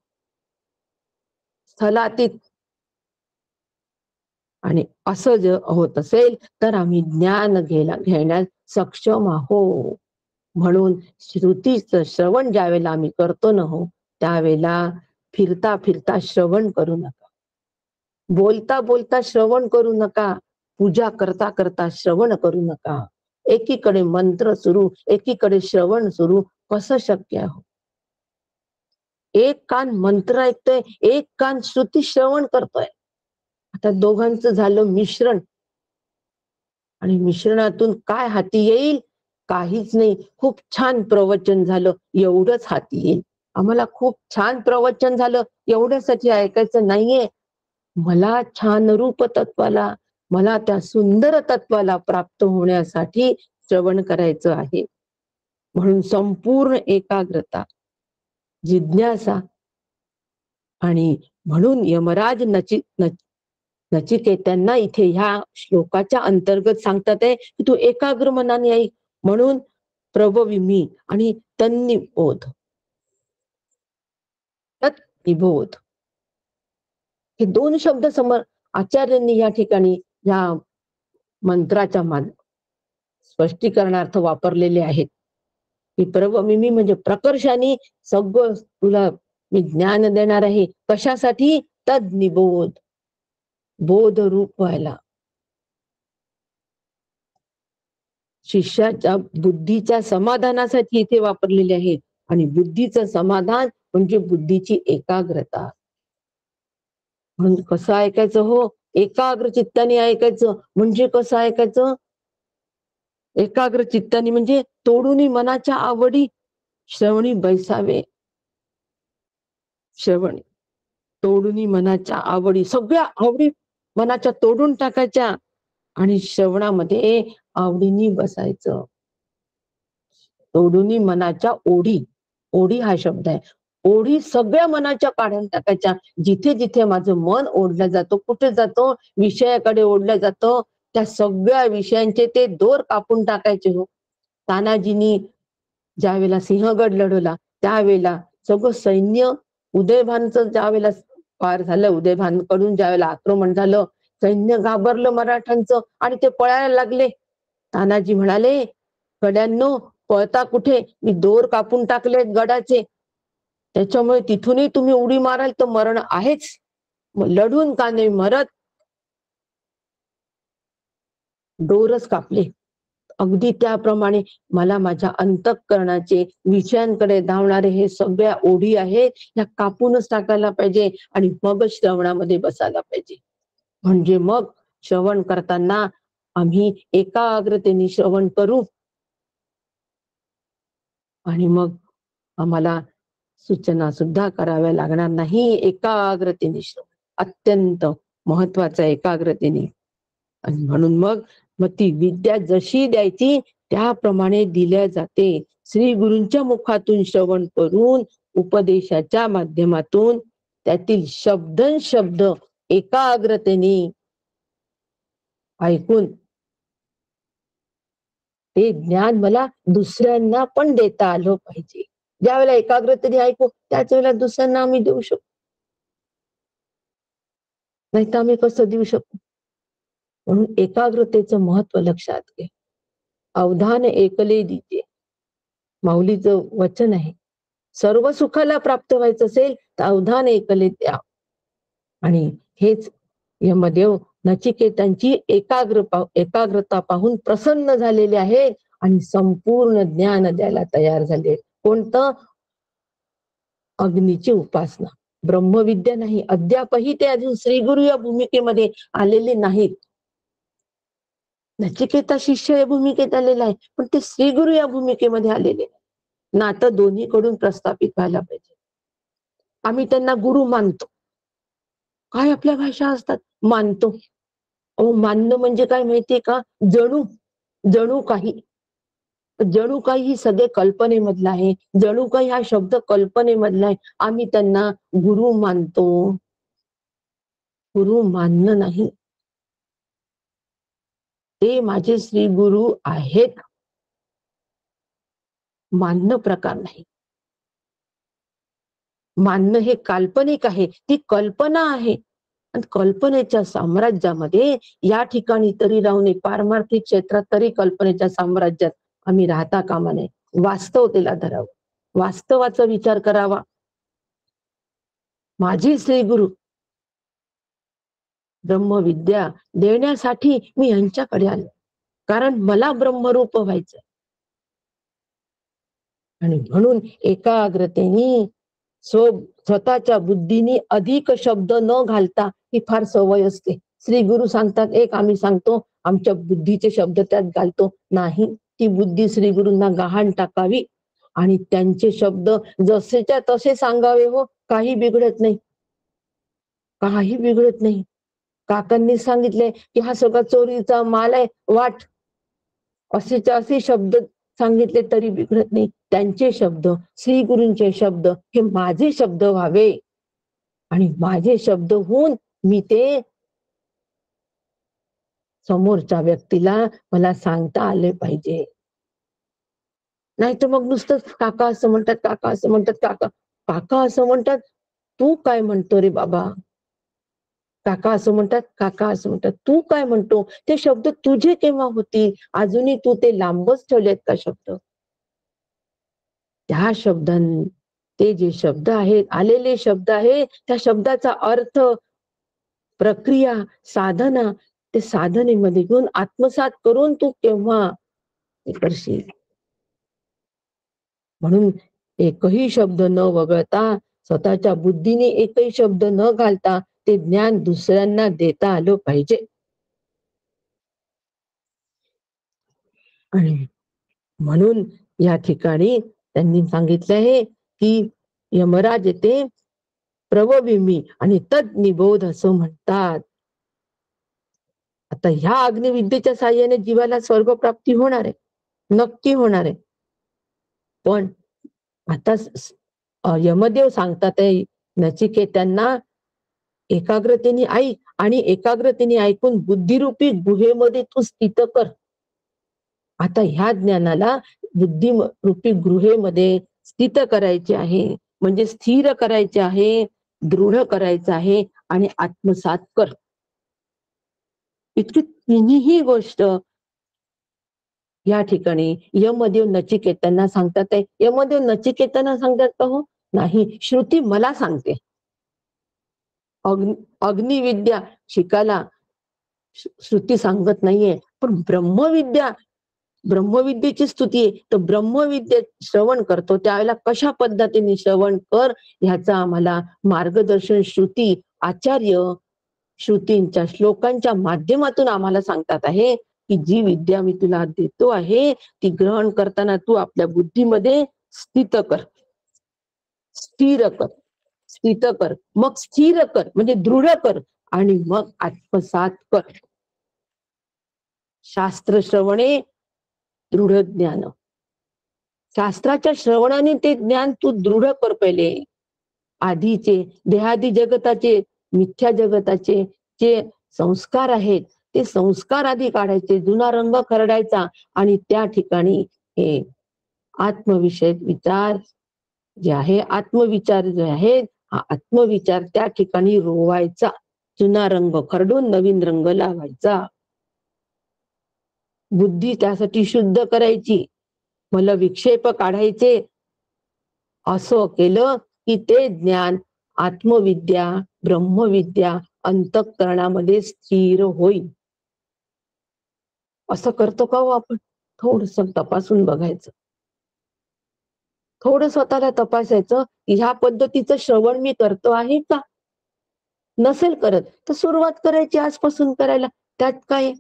स्थलातीत. आणि असं जर होत असेल तर आम्ही ज्ञान घेण्यास सक्षम आहोत. म्हणून श्रुतीचं श्रवण ज्यावेळेला आम्ही करतो ना हो, त्यावेळेला फिरता फिरता श्रवण करू नका. बोलता बोलता श्रवण करू नका. पूजा करता करता श्रवण करू नका. एकीकडे मंत्र सुरू, एकीकडे श्रवण सुरू. कसं शक्य आहे? एक कान मंत्र ऐकतोय, एक कान श्रुती श्रवण करतोय. आता दोघांचं झालं मिश्रण. आणि मिश्रणातून काय हाती येईल? काहीच नाही. खूप छान प्रवचन झालं एवढंच हाती येईल. आम्हाला खूप छान प्रवचन झालं एवढ्यासाठी ऐकायचं नाहीये. मला छान रूप तत्वाला, मला त्या सुंदर तत्वाला प्राप्त होण्यासाठी श्रवण करायचं आहे. म्हणून संपूर्ण एकाग्रता, जिज्ञासा. आणि म्हणून यमराज नचिकेतांना इथे ह्या श्लोकाच्या अंतर्गत सांगतात आहे की तू एकाग्र मनाने ऐक. म्हणून प्रभविमी आणि तन्निबोध, तत्निबोध हे 2 शब्द समोर आचार्यांनी या ठिकाणी या मंत्राच्या स्पष्टीकरणार्थ वापरलेले आहेत. की प्रभविमी म्हणजे प्रकर्षाने सगळं तुला मी ज्ञान देणार आहे. कशासाठी? तद्निबोध, बोध रूप व्हायला. शिष्याच्या बुद्धीच्या समाधानासाठी इथे वापरलेले आहे. आणि बुद्धीचं समाधान म्हणजे बुद्धीची एकाग्रता. म्हणजे कसं ऐकायचं हो? एकाग्र चित्ताने ऐकायचं. म्हणजे कसं ऐकायचं? एकाग्र चित्ताने म्हणजे तोडून मनाच्या आवडी श्रवणी बैसावे. श्रवणी तोडून मनाच्या आवडी, सगळ्या आवडी मनाच्या तोडून टाकायच्या आणि श्रवणामध्ये आवडीनी बसायचं. तोडून मनाच्या ओढी, ओढी हा शब्द आहे. ओढी सगळ्या मनाच्या काढून टाकायच्या. जिथे जिथे माझं मन ओढलं जातो, कुठे जातो? विषयाकडे ओढलं जातं. त्या सगळ्या विषयांचे ते दोर कापून टाकायचे हो. तानाजींनी ज्या वेळेला सिंहगड लढवला त्यावेळेला सगळं सैन्य उदयभानचं ज्यावेळेला पार झालं, उदयभानकडून ज्यावेळेला आक्रमण झालं, सैन्य घाबरलं मराठ्यांचं आणि ते पळायला लागले. तानाजी म्हणाले, गड्यांनो पळता कुठे? मी दोर कापून टाकलेत गडाचे, त्याच्यामुळे तिथूनही तुम्ही उडी माराल तर मरण आहेच, मग लढून का नाही मरत? दोरच कापले. अगदी त्याप्रमाणे मला माझ्या अंतःकरणाचे विषयांकडे धावणारे हे सगळ्या ओढी आहेत, त्या कापूनच टाकायला पाहिजे आणि मगच श्रवणामध्ये बसायला पाहिजे. म्हणजे मग श्रवण करताना आम्ही एकाग्रतेने श्रवण करू आणि मग आम्हाला सूचना सुद्धा कराव्या लागणार नाही. एकाग्रतेने श्रवण अत्यंत महत्वाचं, एकाग्रतेने. आणि म्हणून मग मग ती विद्या जशी द्यायची त्याप्रमाणे दिल्या जाते. श्री गुरूंच्या मुखातून श्रवण करून उपदेशाच्या माध्यमातून त्यातील शब्द एकाग्रतेने ऐकून ते ज्ञान मला दुसऱ्यांना पण देता आलं पाहिजे. ज्या वेळेला एकाग्रतेने ऐकू त्याच वेळेला दुसऱ्यांना आम्ही देऊ शकतो. नाही तर आम्ही कसं देऊ शकतो? म्हणून एकाग्रतेचं महत्व लक्षात घे. अवधान एकले दिते, माऊलीचं वचन आहे. सर्व सुखाला प्राप्त व्हायचं असेल तर अवधान एकले द्या. आणि हेच यमदेव नचिकेतांची एकाग्रता पाहून प्रसन्न झालेले आहेत आणि संपूर्ण ज्ञान द्यायला तयार झाले. कोणतं? अग्नीची उपासना, ब्रह्मविद्या नाही. अद्यापही ते अजून श्रीगुरु या भूमिकेमध्ये आलेले नाहीत. नचिकेता शिष्य या भूमिकेत आलेला आहे, पण ते श्रीगुरु या भूमिकेमध्ये आलेले नाही. नातं दोन्हीकडून प्रस्थापित व्हायला पाहिजे. आम्ही त्यांना गुरु मानतो. काय आपल्या भाषा असतात, मानतो. अहो मानणं म्हणजे काय माहितीये का? जणू काही सगळे कल्पनेमधलं आहे. जणू काही हा शब्द कल्पनेमधला आहे. आम्ही त्यांना गुरु मानतो. गुरु मानणं नाही. ते माझे श्री गुरु आहेत, मानणं प्रकार नाही. मानणं हे काल्पनिक आहे, ती कल्पना आहे. आणि कल्पनेच्या साम्राज्यामध्ये या ठिकाणी तरी राहू नये, पारमार्थिक क्षेत्रात तरी कल्पनेच्या साम्राज्यात आम्ही राहता कामा नये. वास्तवतेला धरावं, वास्तवाचा विचार करावा. माझी श्री गुरु ब्रह्मविद्या देण्यासाठी मी यांच्याकडे आलो, कारण मला ब्रह्मरूप व्हायचं. आणि म्हणून एकाग्रतेने स्वतःच्या बुद्धीने अधिक शब्द न घालता ही फार सवय असते. श्री गुरु सांगतात एक, आम्ही सांगतो आमच्या बुद्धीचे शब्द त्यात घालतो. नाही, ती बुद्धी श्री गुरूंना गहाण टाकावी आणि त्यांचे शब्द जसेच्या तसे सांगावे. हो, काही बिघडत नाही, काही बिघडत नाही. काकांनी सांगितले की हा सगळा चोरीचा माल आहे, वाट, असेच्या असे शब्द सांगितले तरी बिघडत नाही. त्यांचे शब्द, श्री गुरूंचे शब्द हे माझे शब्द व्हावे आणि माझे शब्द होऊन मी ते समोरच्या व्यक्तीला मला सांगता आले पाहिजे. नाही तर मग नुसतंच काका असं म्हणतात, काका असं म्हणतात, काका असं म्हणतात. तू काय म्हणतो रे बाबा? काका असं म्हणतात, काका असं म्हणतात, तू काय म्हणतो? ते शब्द तुझे केव्हा होतील? अजूनही तू ते लांबच ठेवलेत का शब्द? त्या ते जे शब्द आहेत, आलेले शब्द आहेत, त्या शब्दाचा अर्थ, प्रक्रिया, साधना, ते साधनेमध्ये घेऊन आत्मसात करून तू केव्हा करशील? म्हणून एकही शब्द न वगळता, स्वतःच्या बुद्धीने एकही शब्द न घालता ते ज्ञान दुसऱ्यांना देता आलं पाहिजे. आणि म्हणून या ठिकाणी त्यांनी सांगितलं आहे की यमराज येते प्रवविमी आणि तद निबोध असं म्हणतात. आता ह्या अग्निविद्येच्या साह्याने जीवाला स्वर्गप्राप्ती होणार आहे, नक्की होणार आहे. पण आता यमदेव सांगतात आहे नचिकेतांना, एकाग्रतेने ऐक आणि एकाग्रतेने ऐकून बुद्धिरूपी गुहेमध्ये तू स्थित कर. आता ह्या ज्ञानाला बुद्धिरूपी गुहेमध्ये स्थित करायचे आहे. म्हणजे स्थिर करायचे आहे, दृढ करायचं आहे आणि आत्मसात कर. इतकी तिन्ही गोष्ट या ठिकाणी यमदेव नचिकेतांना सांगतात आहे. यमदेव नचिकेतांना सांगतात का हो? नाही, श्रुती मला सांगते. अग्निविद्या शिकायला श्रुती सांगत नाहीये, पण ब्रह्मविद्येची स्तुती आहे. तर ब्रह्मविद्या श्रवण करतो त्यावेळेला कशा पद्धतीने श्रवण कर ह्याचा आम्हाला मार्गदर्शन श्रुती आचार्य श्रुतींच्या श्लोकांच्या माध्यमातून आम्हाला सांगतात आहे की जी विद्या मी तुला देतो आहे ती ग्रहण करताना तू आपल्या बुद्धीमध्ये स्थित कर, स्थिर कर, स्थित कर, मग स्थिर कर म्हणजे दृढ कर आणि मग आत्मसात कर. शास्त्र श्रवणे दृढ ज्ञान. शास्त्राच्या श्रवणाने ते ज्ञान तू दृढ कर पहिले. आधीचे देहादी जगताचे मिथ्या जगताचे जे संस्कार आहेत ते संस्कार आधी काढायचे, जुना रंग खरडायचा आणि त्या ठिकाणी हे आत्मविषयक विचार जे आहे, आत्मविचार जे आहेत, हा आत्मविचार त्या ठिकाणी रोवायचा, जुना रंग खरडून नवीन रंग लावायचा. बुद्धी त्यासाठी शुद्ध करायची, मला विक्षेप काढायचे. असं केलं की ते ज्ञान आत्मविद्या ब्रह्मविद्या अंतःकरणामध्ये स्थिर होईल. असं करतो का हो आपण? थोडस तपासून बघायचं, थोडं स्वतःला तपासायचं. ह्या पद्धतीचं श्रवण मी करतो आहे का? नसेल करत तर सुरुवात करायची आजपासून करायला. त्यात काय,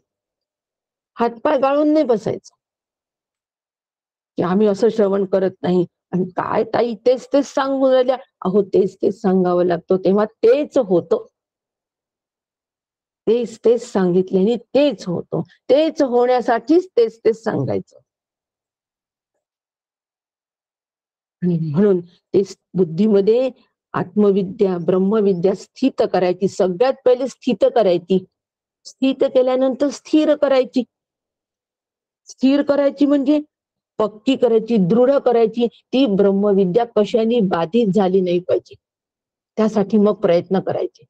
हातपाय गाळून नाही बसायचं की आम्ही असं श्रवण करत नाही. आणि काय ताई तेच तेच सांगून राहिल्या. अहो तेच तेच सांगावं लागतं, तेव्हा तेच होतं. तेच तेच सांगितल्याने तेच होतं, तेच होण्यासाठीच तेच तेच सांगायचं. आणि म्हणून ते बुद्धीमध्ये आत्मविद्या ब्रह्मविद्या स्थित करायची, सगळ्यात पहिले स्थित करायची. स्थित केल्यानंतर स्थिर करायची. स्थिर करायची म्हणजे पक्की करायची, दृढ करायची. ती ब्रह्मविद्या कशाने बाधित झाली नाही पाहिजे, त्यासाठी मग प्रयत्न करायचे.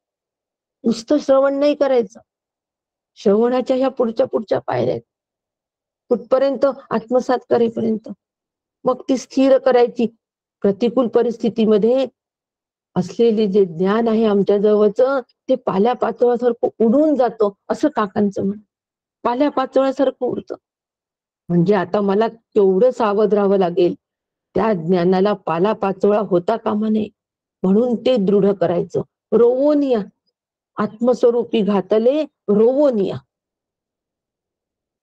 नुसतं श्रवण नाही करायचं, श्रवणाच्या ह्या पुढच्या पुढच्या पायऱ्या आहेत, कुठपर्यंत आत्मसात करेपर्यंत. मग ती स्थिर करायची. प्रतिकूल परिस्थितीमध्ये असलेले जे ज्ञान आहे आमच्या जवळचं ते पाल्या पाचोळ्यासारखं उडून जातं, असं काकांचं म्हण. पाल्या पाचोळ्यासारखं उडतं. म्हणजे आता मला तेवढं सावध राहावं लागेल, त्या ज्ञानाला पाला पाचोळा होता कामा नये, म्हणून ते दृढ करायचं. रोवोनिया, आत्मस्वरूपी घातले रोवोनिया,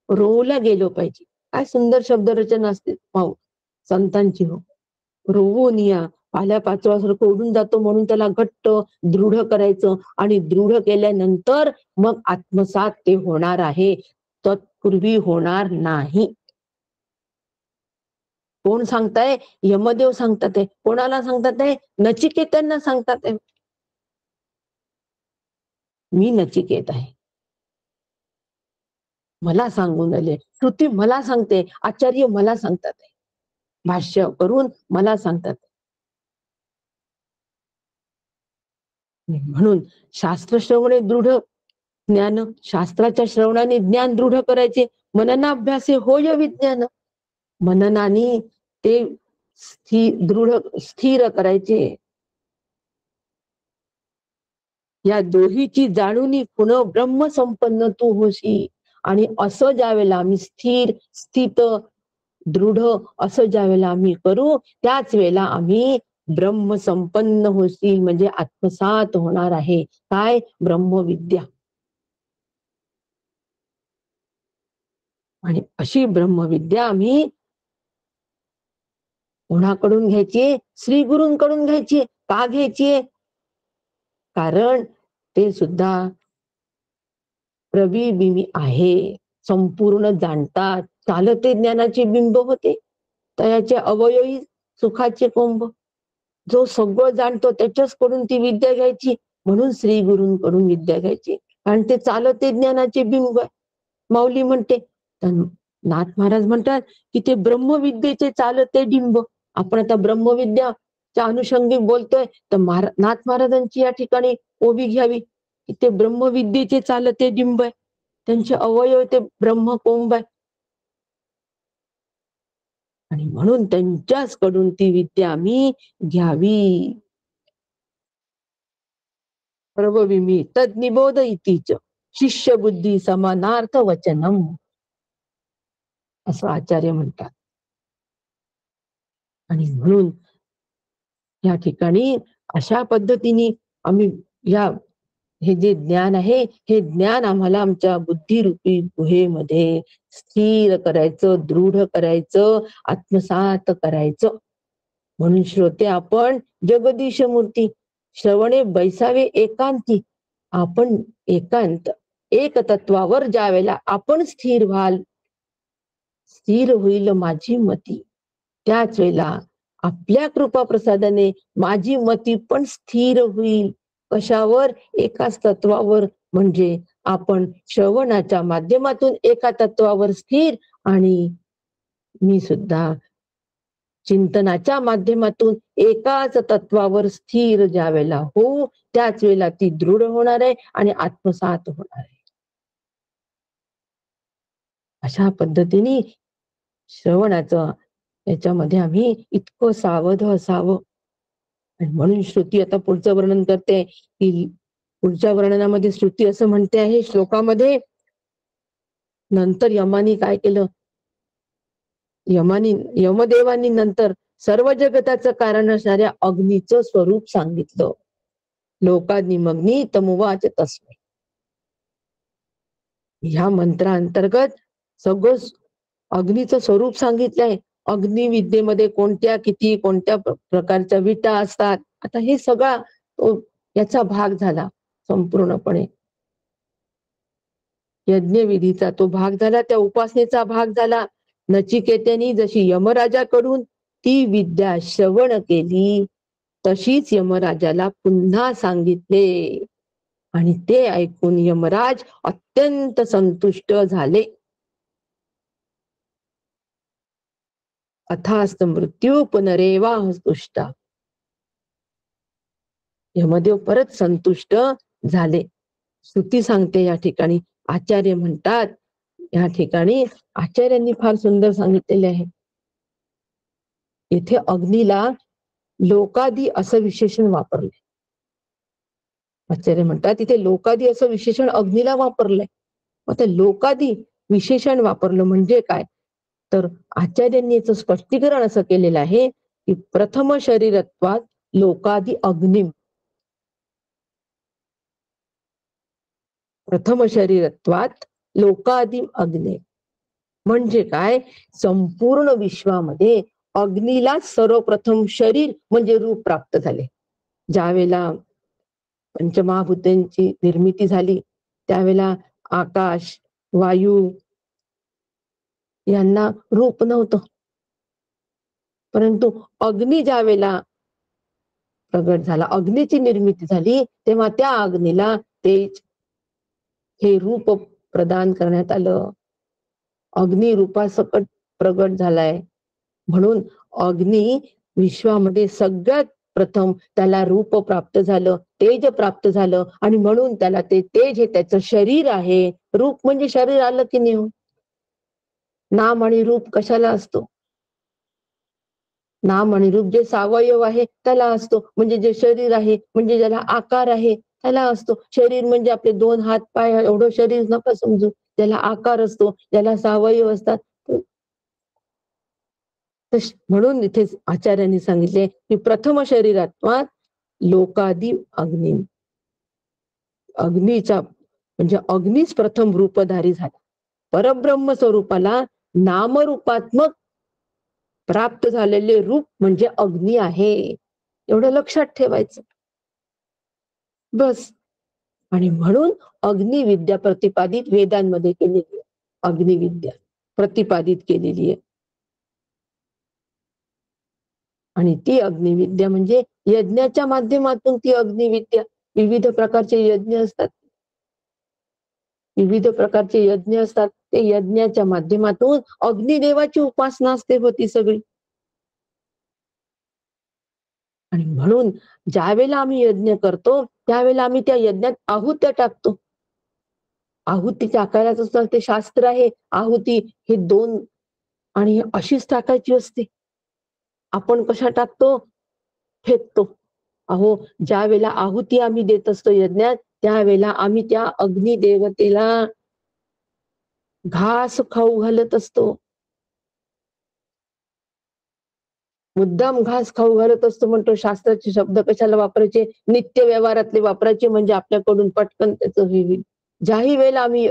रोवला गेलो पाहिजे. काय सुंदर शब्दरचना असते पाहू संतांची हो. रोवोनिया, पाल्या पाचोळ्यासारखं उडून जातो म्हणून त्याला घट्ट दृढ करायचं आणि दृढ केल्यानंतर मग आत्मसात ते होणार आहे, तत्पूर्वी होणार नाही. कोण सांगताय? यमदेव सांगतात आहे. कोणाला सांगतात आहे? नचिकेतांना सांगतात आहे. मी नचिकेत आहे, मला सांगून आले, श्रुती मला सांगते, आचार्य मला सांगतात आहे, भाष्य करून मला सांगतात. म्हणून शास्त्र श्रवणे दृढ ज्ञान, शास्त्राच्या श्रवणाने ज्ञान दृढ करायचे. मननाभ्यासे होय विज्ञान, मननाने ते दृढ स्थिर करायचे. या दोहीची जाणूनी पुन्हा ब्रह्मसंपन्न तू होशी. आणि असं ज्या वेळेला आम्ही स्थिर स्थित दृढ असं ज्या वेळेला आम्ही करू त्याच वेळेला आम्ही ब्रह्मसंपन्न होशील, म्हणजे आत्मसात होणार आहे. काय? ब्रह्मविद्या. आणि अशी ब्रह्मविद्या आम्ही कोणाकडून घ्यायची? श्री गुरूंकडून घ्यायची. का घ्यायची? कारण ते सुद्धा प्रविबिंबी आहे, संपूर्ण जाणतात. चालते ज्ञानाचे बिंब होते, तयाचे अवयवी सुखाचे कोंब. जो सगळं जाणतो त्याच्याचकडून ती विद्या घ्यायची. म्हणून श्री गुरूंकडून विद्या घ्यायची, कारण ते चालते ज्ञानाचे बिंब आहे. माऊली म्हणते, नाथ महाराज म्हणतात की ते ब्रह्मविद्येचे चालते डिंब. आपण आता ब्रह्मविद्या च्या अनुषंगिक बोलतोय, तर नाथ महाराजांची या ठिकाणी ओवी घ्यावी, की ते ब्रह्मविद्येचे चालते डिंब आहे. त्यांचे अवयव ते ब्रह्मकोंब आहे. आणि म्हणून त्यांच्याच कडून ती विद्या आम्ही घ्यावी. प्रभविमी तद्निबोध इतीच शिष्य बुद्धी समानार्थ वचनम, असं आचार्य म्हणतात. आणि म्हणून या ठिकाणी अशा पद्धतीने आम्ही या हे जे ज्ञान आहे, हे ज्ञान आम्हाला आमच्या बुद्धिरूपी गुहेमध्ये स्थिर करायचं, दृढ करायचं, आत्मसात करायचं. म्हणून श्रोते आपण जगदीश मूर्ती श्रवणे बैसावे एकांती. आपण एकांत एक तत्वावर ज्या वेळेला आपण स्थिर व्हाल, स्थिर होईल माझी मती, त्याच वेळेला आपल्या कृपा प्रसादाने माझी मती पण स्थिर होईल. कशावर? एकाच तत्वावर. म्हणजे आपण श्रवणाच्या माध्यमातून एका तत्वावर स्थिर, आणि मी सुद्धा चिंतनाच्या माध्यमातून एकाच तत्वावर स्थिर ज्या वेळेला हो, त्याच वेळेला ती दृढ होणार आहे आणि आत्मसात होणार आहे. अशा पद्धतीने श्रवणाचं याच्यामध्ये आम्ही इतकं सावध असावं. आणि म्हणून श्रुती आता पुढचं वर्णन करते, की पुढच्या वर्णनामध्ये श्रुती असं म्हणते आहे श्लोकामध्ये, नंतर यमानी काय केलं, यमदेवानी नंतर सर्व जगताचं कारण असणाऱ्या अग्नीचं स्वरूप सांगितलं. लोकानिमग्नी तमुवाच तस्मै. ह्या मंत्रांतर्गत सगळं अग्नीचं स्वरूप सांगितलंय. अग्निविद्येमध्ये कोणत्या प्रकारच्या विटा असतात, आता हे सगळा याचा भाग झाला संपूर्णपणे. यज्ञविधीचा तो भाग झाला, त्या उपासनेचा भाग झाला. नचिकेत्यानी जशी यमराजाकडून ती विद्या श्रवण केली, तशीच यमराजाला पुन्हा सांगितले. आणि ते ऐकून यमराज अत्यंत संतुष्ट झाले. अथास्त मृत्यू पुनरेवा तुष्टा. यमदेव परत संतुष्ट झाले. श्रुती सांगते या ठिकाणी, आचार्य म्हणतात या ठिकाणी, आचार्यांनी फार सुंदर सांगितलेले आहे. इथे अग्नीला लोकादी असं विशेषण वापरले. आचार्य म्हणतात इथे लोकादी असं विशेषण अग्नीला वापरलंय. आता लोकादी विशेषण वापरलं म्हणजे काय, तर आचार्यांनी याचं स्पष्टीकरण असं केलेलं आहे की प्रथम शरीरत्वात लोकादी अग्निम, प्रथम शरीरत्वात लोकादी अग्नी म्हणजे काय, संपूर्ण विश्वामध्ये अग्नीला सर्वप्रथम शरीर म्हणजे रूप प्राप्त झाले. ज्यावेळेला पंचमहाभूतांची निर्मिती झाली, त्यावेळेला आकाश, वायू यांना रूप नव्हतं. परंतु अग्नी ज्या वेळेला प्रगट झाला, अग्नीची निर्मिती झाली, तेव्हा त्या अग्नीला तेज हे रूप प्रदान करण्यात आलं. अग्नी रूपासकट प्रगट झालाय. म्हणून अग्नी विश्वामध्ये सगळ्यात प्रथम त्याला रूप प्राप्त झालं, तेज प्राप्त झालं, आणि म्हणून त्याला ते तेज हे त्याचं शरीर आहे. रूप म्हणजे शरीर आलं की नाही. नाम आणि रूप कशाला असतो? नाम आणि रूप जे सावयव आहे त्याला असतो. म्हणजे जे शरीर आहे, म्हणजे ज्याला आकार आहे त्याला असतो. शरीर म्हणजे आपले 2 हात पाय एवढं शरीर नका समजू, ज्याला आकार असतो, ज्याला सावयव असतात. म्हणून इथे आचार्यांनी सांगितले की प्रथम शरीरात्मा लोकादी अग्नी, अग्नीचा म्हणजे अग्नीच प्रथम रूपधारी झाला. परब्रह्म स्वरूपाला नामरूपात्मक प्राप्त झालेले रूप म्हणजे अग्नी आहे, एवढं लक्षात ठेवायचं बस. आणि म्हणून अग्निविद्या प्रतिपादित वेदांमध्ये केलेली आहे. अग्निविद्या प्रतिपादित केलेली आहे. आणि ती अग्निविद्या म्हणजे यज्ञाच्या माध्यमातून ती अग्निविद्या, विविध प्रकारचे यज्ञ असतात, विविध प्रकारचे यज्ञ असतात, ते यज्ञाच्या माध्यमातून अग्निदेवाची उपासना असते होती सगळी. आणि म्हणून ज्यावेळेला आम्ही यज्ञ करतो त्यावेळेला आम्ही त्या यज्ञात आहुत्या टाकतो. आहुती टाकायचं ते शास्त्र आहे. आहुती हे 2 आणि अशीच टाकायची असते. आपण कशा टाकतो? फेकतो. अहो, ज्यावेळेला आहुती आम्ही देत असतो यज्ञात, त्यावेळेला आम्ही त्या अग्निदेवतेला घास खाऊ घालत असतो. मुद्दाम घास खाऊ घालत असतो म्हणतो. शास्त्राचे शब्द कशाला वापरायचे? नित्य व्यवहारातले वापरायचे म्हणजे आपल्याकडून पटकन त्याचं होईल. ज्याही वेळेला आम्ही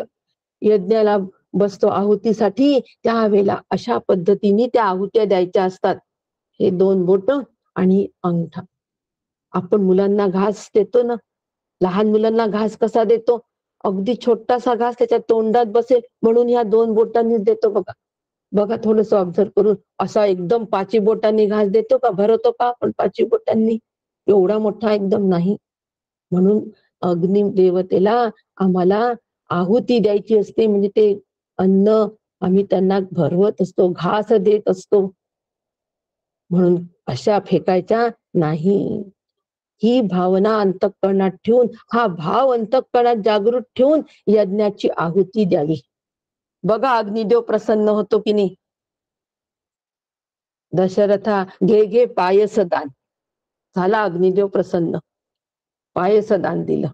यज्ञाला बसतो आहुतीसाठी, त्यावेळेला अशा पद्धतीने त्या आहुत्या द्यायच्या असतात. हे 2 बोटं आणि अंगठा. आपण मुलांना घास देतो ना, लहान मुलांना घास कसा देतो? अगदी छोटासा घास त्याच्या तोंडात बसेल म्हणून ह्या 2 बोटांनीच देतो बघा. बघा थोडंसं ऑब्झर्व्ह करून. असा एकदम 5ही बोटांनी घास देतो का? भरवतो का आपण 5ही बोटांनी? एवढा मोठा एकदम नाही. म्हणून अग्निदेवतेला आम्हाला आहुती द्यायची असते म्हणजे ते अन्न आम्ही त्यांना भरवत असतो, घास देत असतो. म्हणून अशा फेकायच्या नाही. ही भावना अंतःकरणात ठेवून, हा भाव अंतःकरणात जागृत ठेवून यज्ञाची आहुती द्यावी. बघा अग्निदेव प्रसन्न होतो की नाही? दशरथा घे घे पायस दान. झाला अग्निदेव प्रसन्न. पायस दान दिलं.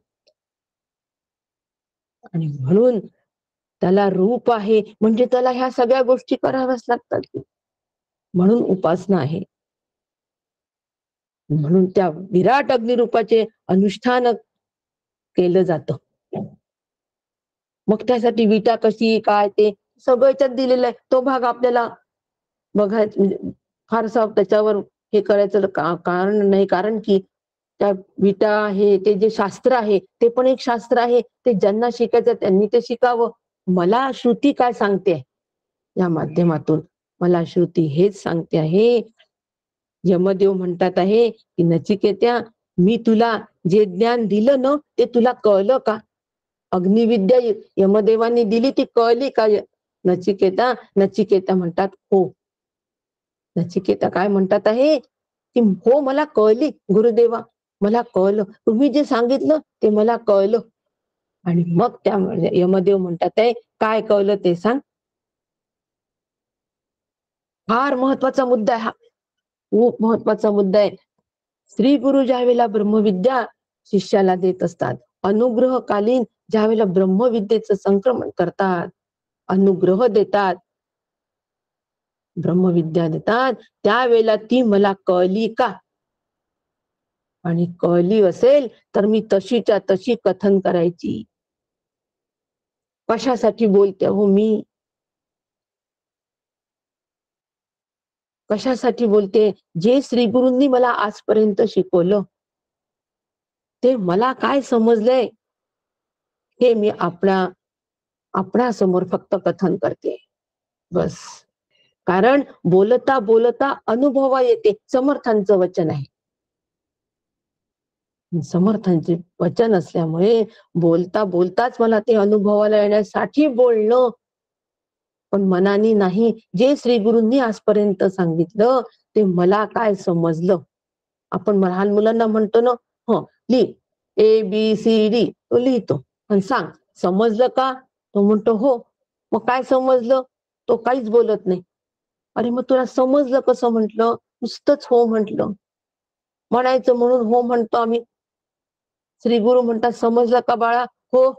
आणि म्हणून त्याला रूप आहे म्हणजे त्याला ह्या सगळ्या गोष्टी कराव्याच लागतात. म्हणून उपासना आहे. म्हणून त्या विराट अग्निरूपाचे अनुष्ठान केलं जातं. मग त्यासाठी विटा कशी काय ते सगळं याच्यात दिलेलं आहे. तो भाग आपल्याला बघायचं म्हणजे फारसा त्याच्यावर हे करायचं कारण नाही. कारण की त्या विटा हे ते जे शास्त्र आहे ते पण एक शास्त्र आहे. ते ज्यांना शिकायचं त्यांनी ते शिकावं. मला श्रुती काय सांगते या माध्यमातून? मला श्रुती हेच सांगते आहे, यमदेव म्हणतात आहे की नचिकेत्या, मी तुला जे ज्ञान दिलं ना ते तुला कळलं का? अग्निविद्या यमदेवांनी दिली ती कळली का नचिकेता? नचिकेता म्हणतात हो. नचिकेता काय म्हणतात आहे की हो मला कळली गुरुदेवा, मला कळलं. तुम्ही जे सांगितलं ते मला कळलं. आणि मग त्या यमदेव म्हणतात आहे काय कळलं ते सांग. फार महत्वाचा मुद्दा आहे हा. खूप महत्वाचा मुद्दा आहे. श्री गुरु ज्यावेळेला ब्रह्मविद्या शिष्याला देत असतात, अनुग्रहकालीन ज्यावेळेला ब्रह्मविद्येचं संक्रमण करतात, अनुग्रह देतात, ब्रह्मविद्या देतात, त्यावेळेला ती मला कळली का? आणि कळली असेल तर मी तशीच्या तशी कथन करायची. कशासाठी बोलते हो मी? कशासाठी बोलते? जे श्री गुरूंनी मला आजपर्यंत शिकवलं ते मला काय समजलंय हे मी आपणासमोर फक्त कथन करते. बस. कारण बोलता बोलता अनुभवा येते. समर्थांचं वचन आहे. समर्थांचे वचन असल्यामुळे बोलता बोलताच मला ते अनुभवाला येण्यासाठी बोलणं, पण मनाने नाही. जे श्री गुरूंनी आजपर्यंत सांगितलं ते मला काय समजलं. आपण लहान मुलांना म्हणतो ना, हो लिह ABCD तो लिहितो आणि सांग समजलं का? तो म्हणतो हो. मग काय समजलं? तो काहीच बोलत नाही. अरे मग तुला समजलं कसं म्हटलं? नुसतंच हो म्हटलं. म्हणायचं म्हणून हो म्हणतो आम्ही. श्री गुरु म्हणतात समजलं का बाळा? हो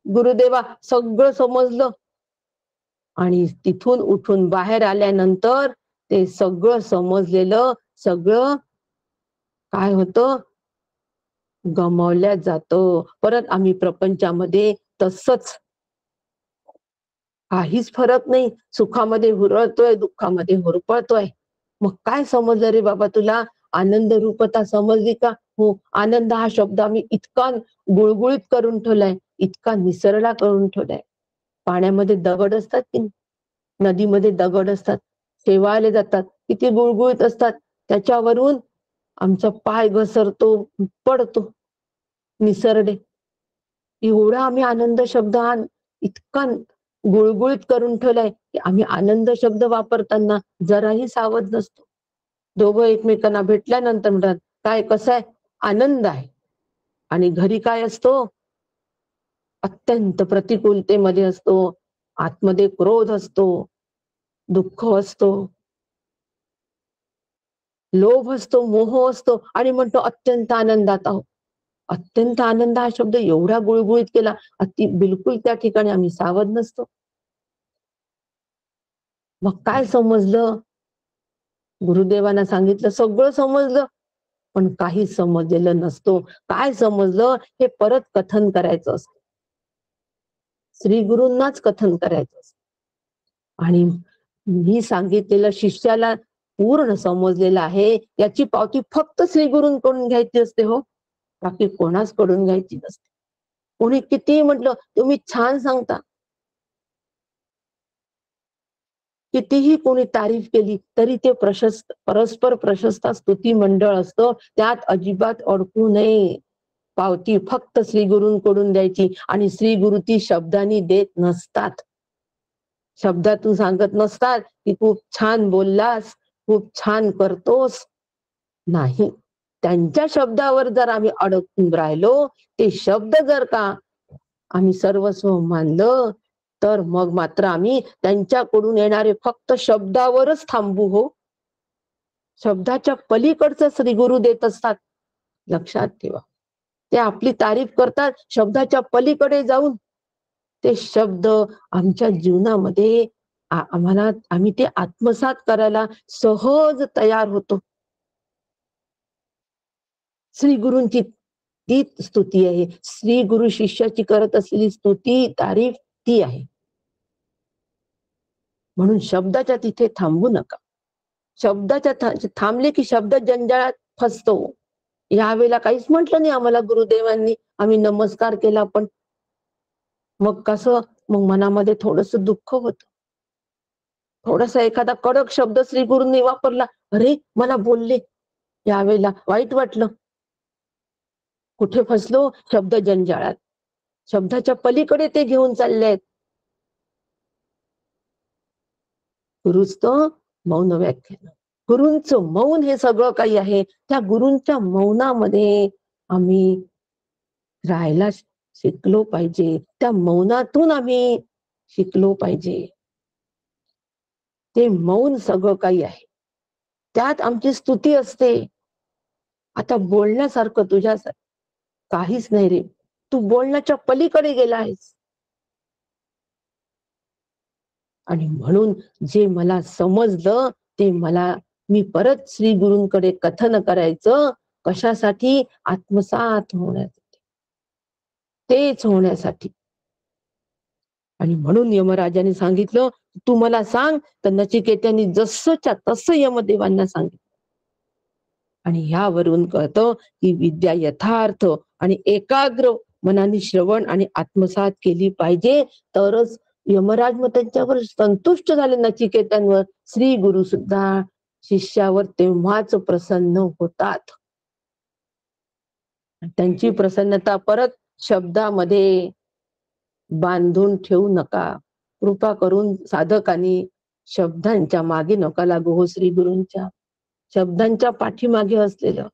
गुरुदेवा सगळं समजलं. आणि तिथून उठून बाहेर आल्यानंतर ते सगळं समजलेलं सगळं काय होतं? गमावल्या जातं. परत आम्ही प्रपंचामध्ये तसंच काहीच फरक नाही. सुखामध्ये हुरळतोय, दुःखामध्ये होरपळतोय. मग काय समजलं रे बाबा तुला? आनंद रूपता समजली का? हो. आनंद हा शब्द आम्ही इतका गुळगुळीत करून ठेवलाय, इतका निसरडा करून ठेवलाय. पाण्यामध्ये दगड असतात की नाही? नदीमध्ये दगड असतात, शेवाळले जातात, किती गुळगुळीत असतात. त्याच्यावरून आमचा पाय घसरतो, पडतो निसरडे. एवढा आम्ही आनंद शब्द हा इतका गुळगुळीत करून ठेवलाय की आम्ही आनंद शब्द वापरताना जराही सावध नसतो. दोघं एकमेकांना भेटल्यानंतर म्हणतात काय कसं आहे, आनंद आहे. आणि घरी काय असतो, अत्यंत प्रतिकूलतेमध्ये असतो, आतमध्ये क्रोध असतो, दुःख असतो, लोभ असतो, मोह असतो आणि म्हणतो अत्यंत आनंदात आहोत. अत्यंत आनंद हा शब्द एवढा गुळगुळीत केला, अति बिलकुल त्या ठिकाणी आम्ही सावध नसतो. मग काय समजलं? गुरुदेवांना सांगितलं, सगळं समजलं, पण काही समजलेलं नसतो. काय समजलं हे परत कथन करायचं असतं. श्री गुरूंनाच कथन करायचं असतं. आणि मी सांगितलेलं शिष्याला पूर्ण समजलेलं आहे, याची पावती फक्त श्री गुरूंकडून घ्यायची असते हो, बाकी कोणाच कडून घ्यायची नसते. कोणी कितीही म्हटलं तुम्ही छान सांगता, कितीही कोणी तारीफ केली तरी ते परस्पर प्रशस्त स्तुती मंडळ असतं, त्यात अजिबात अडकू नये. पावती फक्त श्री गुरूंकडून द्यायची आणि श्री गुरु ती शब्दांनी देत नसतात, शब्दातून सांगत नसतात की खूप छान बोललास, खूप छान करतोस. नाही, त्यांच्या शब्दावर जर आम्ही अडकून राहिलो, ते शब्द जर का आम्ही सर्वस्व मानलं, तर मग मात्र आम्ही त्यांच्याकडून येणारे फक्त शब्दावरच थांबू हो. शब्दाच्या पलीकडचं श्री गुरु देत असतात, लक्षात ठेवा. ते आपली तारीफ करतात शब्दाच्या पलीकडे जाऊन. ते शब्द आमच्या जीवनामध्ये आम्ही ते आत्मसात करायला सहज तयार होतो. श्री गुरूंची ती स्तुती आहे, श्री गुरु शिष्याची करत असलेली स्तुती तारीफ ती आहे. म्हणून शब्दाच्या तिथे थांबू नका. शब्दाच्या थांबले की शब्द जंजाळात फसतो. यावेळेला काहीच म्हटलं नाही आम्हाला गुरुदेवांनी, आम्ही नमस्कार केला, पण मग कसं, मग मनामध्ये थोडस दुःख होत, थोडासा एखादा कडक शब्द श्री गुरूंनी वापरला, अरे मला बोलले, यावेळेला वाईट वाटलं. कुठे फसलो? शब्द जंजाळात. शब्दाच्या पलीकडे ते घेऊन चाललेत. गुरुचं मौन व्याख्यान, गुरूंचं मौन हे सगळं काही आहे. त्या गुरूंच्या मौनामध्ये आम्ही राहायला शिकलो पाहिजे, त्या मौनातून आम्ही शिकलो पाहिजे. ते मौन सगळं काही आहे, त्यात आमची स्तुती असते. आता बोलण्यासारखं तुझ्यासारखं काहीच नाही रे, तू बोलण्याच्या पलीकडे गेला आहेस. आणि म्हणून जे मला समजलं ते मी परत श्री गुरूंकडे कथन करायचं. कशासाठी? आत्मसात होण्यासाठी, तेच होण्यासाठी. आणि म्हणून यमराजाने सांगितलं, तू मला सांग. तर नचिकेत्याने जसंच्या तसं यमदेवांना सांगितलं. आणि ह्यावरून कळतं की विद्या यथार्थ आणि एकाग्र मनाने श्रवण आणि आत्मसात केली पाहिजे, तरच यमराज मग त्यांच्यावर संतुष्ट झाले. नचिकेतांवर श्री गुरु सुद्धा शिष्यावर तेव्हाच प्रसन्न होतात. त्यांची प्रसन्नता परत शब्दामध्ये बांधून ठेवू नका. कृपा करून साधकांनी शब्दांच्या मागे नका लागू हो. श्री गुरूंच्या शब्दांच्या पाठीमागे असलेलं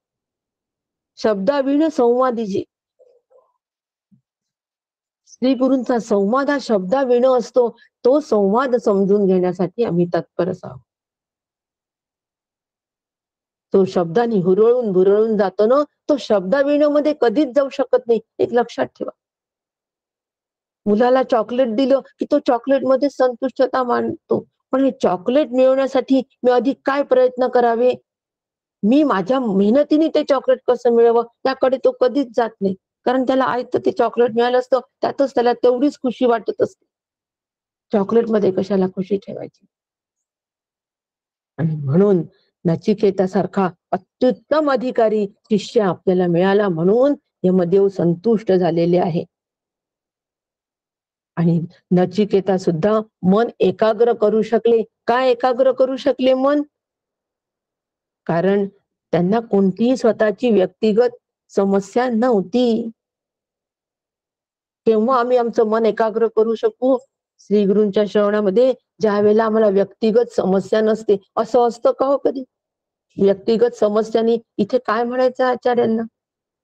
शब्दाविण संवादी जे श्री गुरूंचा संवाद हा शब्दाविण असतो. तो संवाद समजून घेण्यासाठी आम्ही तत्पर असावं. तो शब्दाने हुरळून भुरळून जातो ना, तो शब्दाविण मध्ये कधीच जाऊ शकत नाही. एक लक्षात ठेवा. मुलाला चॉकलेट दिलं की तो चॉकलेट मध्ये संतुष्टता मानतो, पण हे चॉकलेट मिळवण्यासाठी मी अधिक काय प्रयत्न करावे, मी माझ्या मेहनतीने ते चॉकलेट कसं मिळावं, त्याकडे तो कधीच जात नाही. कारण त्याला आयतं ते चॉकलेट मिळालं असतं, त्यातच त्याला तेवढीच खुशी वाटत असते. चॉकलेट मध्ये कशाला खुशी ठेवायची. आणि म्हणून नचिकेतासारखा अत्युत्तम अधिकारी शिष्य आपल्याला मिळाला, म्हणून यमदेव संतुष्ट झालेले आहे. आणि नचिकेता सुद्धा मन एकाग्र करू शकले. काय एकाग्र करू शकले मन? कारण त्यांना कोणतीही स्वतःची व्यक्तिगत समस्या नव्हती. तेव्हा आम्ही आमचं मन एकाग्र करू शकू श्री गुरूंच्या श्रवणामध्ये, ज्या वेळेला आम्हाला व्यक्तिगत समस्या नसते. असं असतं का हो कधी? व्यक्तिगत समस्यांनी इथे काय म्हणायचं आचार्यांना?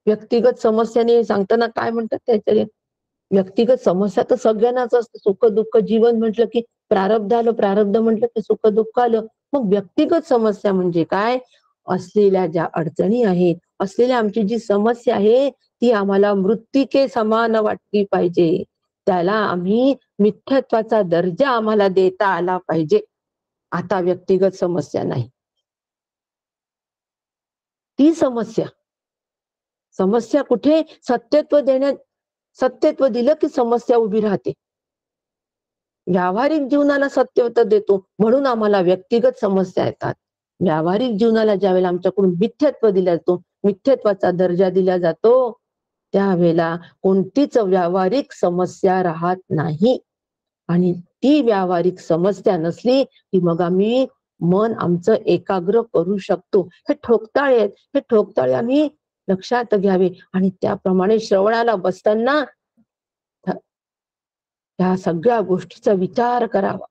व्यक्तिगत समस्यांनी सांगताना काय म्हणतात ते आचार्य? व्यक्तिगत समस्या तर सगळ्यांनाच असतं. सुख-दुःख जीवन म्हटलं की प्रारब्ध आलं, प्रारब्ध म्हटलं की सुख-दुःख आलं. मग व्यक्तिगत समस्या म्हणजे काय? असलेल्या ज्या अडचणी आहेत, असलेल्या आमची जी समस्या आहे, ती आम्हाला मृत्तिके समान वाटली पाहिजे. त्याला आम्ही मिथ्यत्वाचा दर्जा आम्हाला देता आला पाहिजे. आता व्यक्तिगत समस्या नाही. ती समस्या, समस्या कुठे सत्यत्व देण्यात, सत्यत्व दिलं की समस्या उभी राहते. व्यावहारिक जीवनाला सत्यत्व देतो म्हणून आम्हाला व्यक्तिगत समस्या येतात. व्यावहारिक जीवनाला ज्यावेळेला आमच्याकडून मिथ्यत्व दिला जातो, मिथ्यत्वाचा दर्जा दिला जातो, त्यावेळेला कोणतीच व्यावहारिक समस्या राहत नाही. आणि ती व्यावहारिक समस्या नसली की मग आम्ही मन आमचं एकाग्र करू शकतो. हे ठोकताळे आहेत. हे ठोकताळे आम्ही लक्षात घ्यावे आणि त्याप्रमाणे श्रवणाला बसताना ह्या सगळ्या गोष्टीचा विचार करावा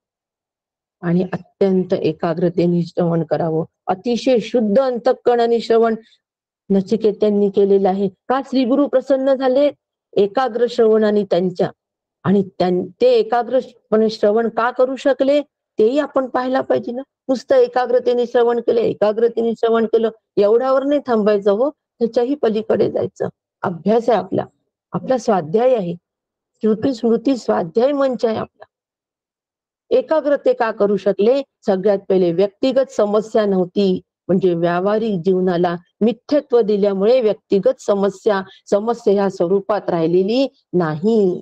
आणि अत्यंत एकाग्रतेने श्रवण करावं. अतिशय शुद्ध अंतःकरणाने श्रवण नचिकेत्यांनी केलेलं आहे. का श्रीगुरु प्रसन्न झाले? एकाग्र श्रवणाने त्यांच्या. आणि ते एकाग्रपणे श्रवण का करू शकले तेही आपण पाहायला पाहिजे ना. नुसतं एकाग्रतेने श्रवण केलं, एकाग्रतेने श्रवण केलं एवढ्यावर नाही थांबायचं हो, त्याच्याही पलीकडे जायचं. अभ्यास आहे आपला, आपला स्वाध्याय आहे. श्रुती स्मृती स्वाध्याय मंच आहे आपला. एकाग्रते का करू शकले? सगळ्यात पहिले व्यक्तिगत समस्या नव्हती, म्हणजे व्यावहारिक जीवनाला मिथ्यत्व दिल्यामुळे व्यक्तिगत समस्या ह्या स्वरूपात राहिलेली नाही.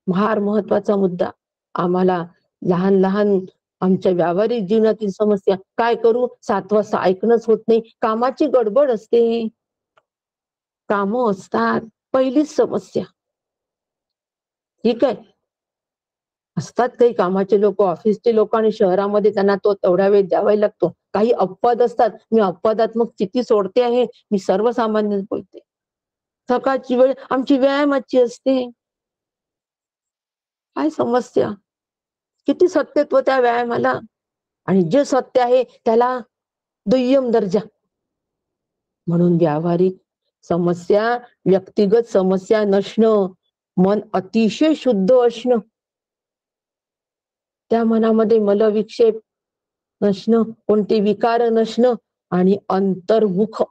फार महत्वाचा मुद्दा. आम्हाला लहान लहान आमच्या व्यावहारिक जीवनातील समस्या काय करू? 7 वाजता ऐकणंच होत नाही. कामाची गडबड असते, कामं असतात. पहिलीच समस्या. ठीक आहे, असतात काही कामाचे लोक, ऑफिसचे लोक आणि शहरामध्ये त्यांना तो तेवढा वेळ द्यावा लागतो. काही अपवाद असतात. मी अपवादात्मक स्थिती सोडते आहे, मी सर्वसामान्य बोलते. सकाळची वेळ आमची व्यायामाची असते. काय समस्या? किती सत्यत्व त्या व्यायामाला. आणि जे सत्य आहे त्याला दुय्यम दर्जा. म्हणून व्यावहारिक समस्या, व्यक्तिगत समस्या नसणं, मन अतिशय शुद्ध असणं, त्या मनामध्ये मलविक्षेप नसणं, कोणते विकार नसणं आणि अंतर्मुख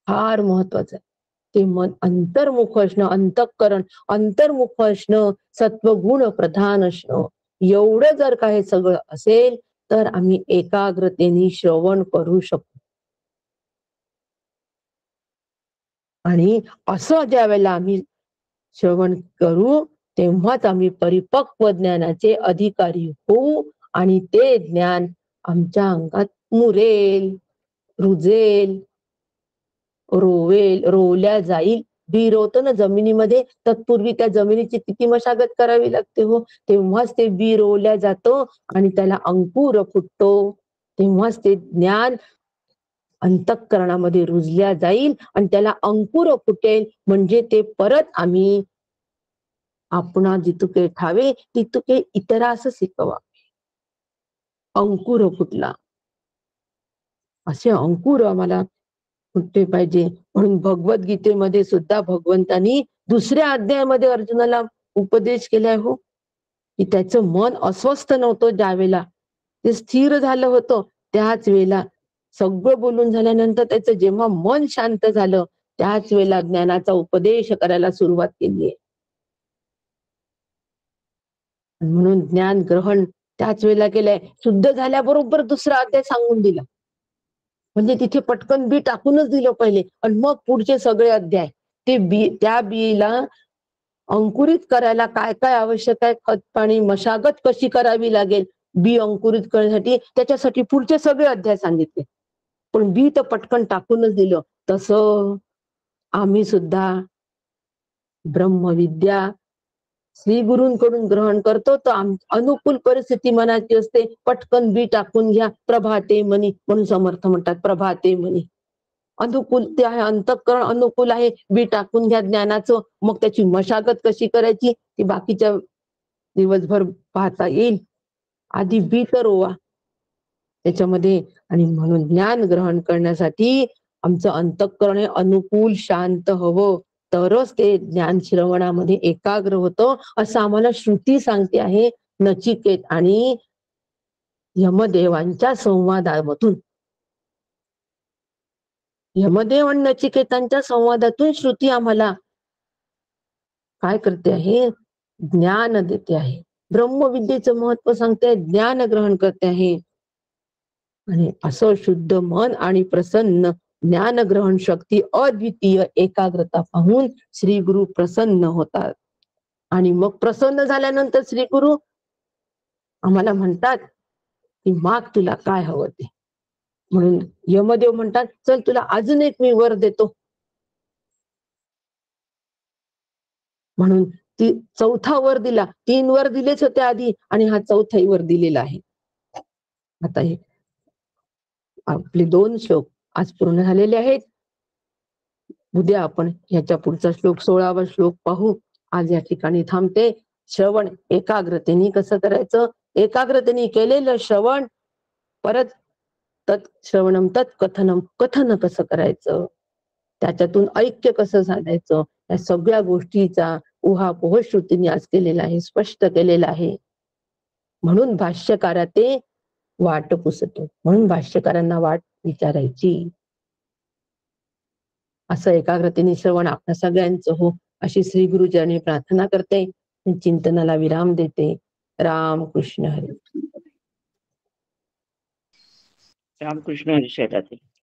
फार महत्वाचं आहे. ते मन अंतर्मुख असणं, अंतःकरण अंतर्मुख असणं, सत्वगुण प्रधान असणं, एवढं जर का हे सगळं असेल तर आम्ही एकाग्रतेने श्रवण करू शकतो. आणि असं ज्या वेळेला आम्ही श्रवण करू तेव्हाच आम्ही परिपक्व ज्ञानाचे अधिकारी होऊ आणि ते ज्ञान आमच्या अंगात मुरेल, रुजेल, रोवल्या जाईल. बी रोवतं ना जमिनीमध्ये, तत्पूर्वी त्या जमिनीची किती मशागत करावी लागते हो, तेव्हाच ते बी रोवल्या जातं आणि त्याला अंकुर फुटतो. तेव्हाच ते ज्ञान अंतःकरणामध्ये रुजल्या जाईल आणि त्याला अंकुर फुटेल. म्हणजे ते परत आम्ही आपणा जितुके ठावे तितुके इतरास शिकवा. अंकुर फुटला, असे अंकुर आम्हाला फुटले पाहिजे. म्हणून भगवद्गीतेमध्ये सुद्धा भगवंतांनी 2ऱ्या अध्यायामध्ये अर्जुनाला उपदेश केलाय हो, की त्याचं मन अस्वस्थ नव्हतं ज्यावेळेला ते स्थिर झालं होतं, त्याच वेळेला सगळं बोलून झाल्यानंतर त्याचं जेव्हा मन शांत झालं त्याच वेळेला ज्ञानाचा उपदेश करायला सुरुवात केली आहे. म्हणून ज्ञान ग्रहण त्याच वेळेला केलंय. शुद्ध झाल्याबरोबर 2रा अध्याय सांगून दिला. म्हणजे तिथे पटकन बी टाकूनच दिलं पहिले आणि मग पुढचे सगळे अध्याय. ते बी, त्या बीला अंकुरित करायला काय काय आवश्यक आहे, खत पाणी मशागत कशी करावी लागेल बी अंकुरित करण्यासाठी, त्याच्यासाठी पुढचे सगळे अध्याय सांगितले. पण बी तर पटकन टाकूनच दिलं. तसं आम्ही सुद्धा ब्रह्मविद्या श्री गुरूंकडून ग्रहण करतो तर अनुकूल परिस्थिती मनाची असते, पटकन बी टाकून घ्या. प्रभाते मनी म्हणून समर्थ म्हणतात, प्रभाते मनी. अनुकूल ते आहे, अंतःकरण अनुकूल आहे, बी टाकून घ्या ज्ञानाचं. मग त्याची मशागत कशी करायची ती बाकीच्या दिवसभर पाहता येईल. आधी बी तर रोवा. त्याच्यामध्ये. आणि म्हणून ज्ञान ग्रहण करण्यासाठी आमचं अंतःकरण हे अनुकूल शांत हवं, तरच ते ज्ञान श्रवणामध्ये एकाग्र होतं, असं आम्हाला श्रुती सांगते आहे. नचिकेत आणि यमदेवांच्या संवादामधून, यमदेव आणि नचिकेतांच्या संवादातून श्रुती आम्हाला काय करते आहे, ज्ञान देते आहे, ब्रह्मविद्येचं महत्व सांगते, ज्ञान ग्रहण करते आहे. आणि असं शुद्ध मन आणि प्रसन्न ज्ञान ग्रहण शक्ती, अद्वितीय एकाग्रता पाहून श्री गुरु प्रसन्न होतात. आणि मग प्रसन्न झाल्यानंतर श्री गुरु आम्हाला म्हणतात की माग तुला काय हवं ते. म्हणून यमदेव म्हणतात, चल तुला अजून एक मी वर देतो. म्हणून ती चौथा वर दिला. 3 वर दिलेच होते आधी, आणि हा चौथाही वर दिलेला आहे. आता हे आपले 2 श्लोक आज पूर्ण झालेले आहेत. उद्या आपण ह्याच्या पुढचा श्लोक 16वा श्लोक पाहू. आज या ठिकाणी थांबते. श्रवण एकाग्रतेने कसं करायचं, एकाग्रतेने केलेलं श्रवण परत तत् श्रवणम तत् कथनम, कथन कसं करायचं, त्याच्यातून ऐक्य कसं साधायचं, या सगळ्या गोष्टीचा उहापोह श्रुतीने आज केलेला आहे, स्पष्ट केलेला आहे. म्हणून भाष्यकारा ते वाट पुसतो, म्हणून भाष्यकारांना वाट विचारायची. असं एकाग्रतेने श्रवण आपल्या सगळ्यांचं हो, अशी श्री गुरुचरणी प्रार्थना करते. चिंतनाला विराम देते. रामकृष्ण हरी. रामकृष्ण हरी.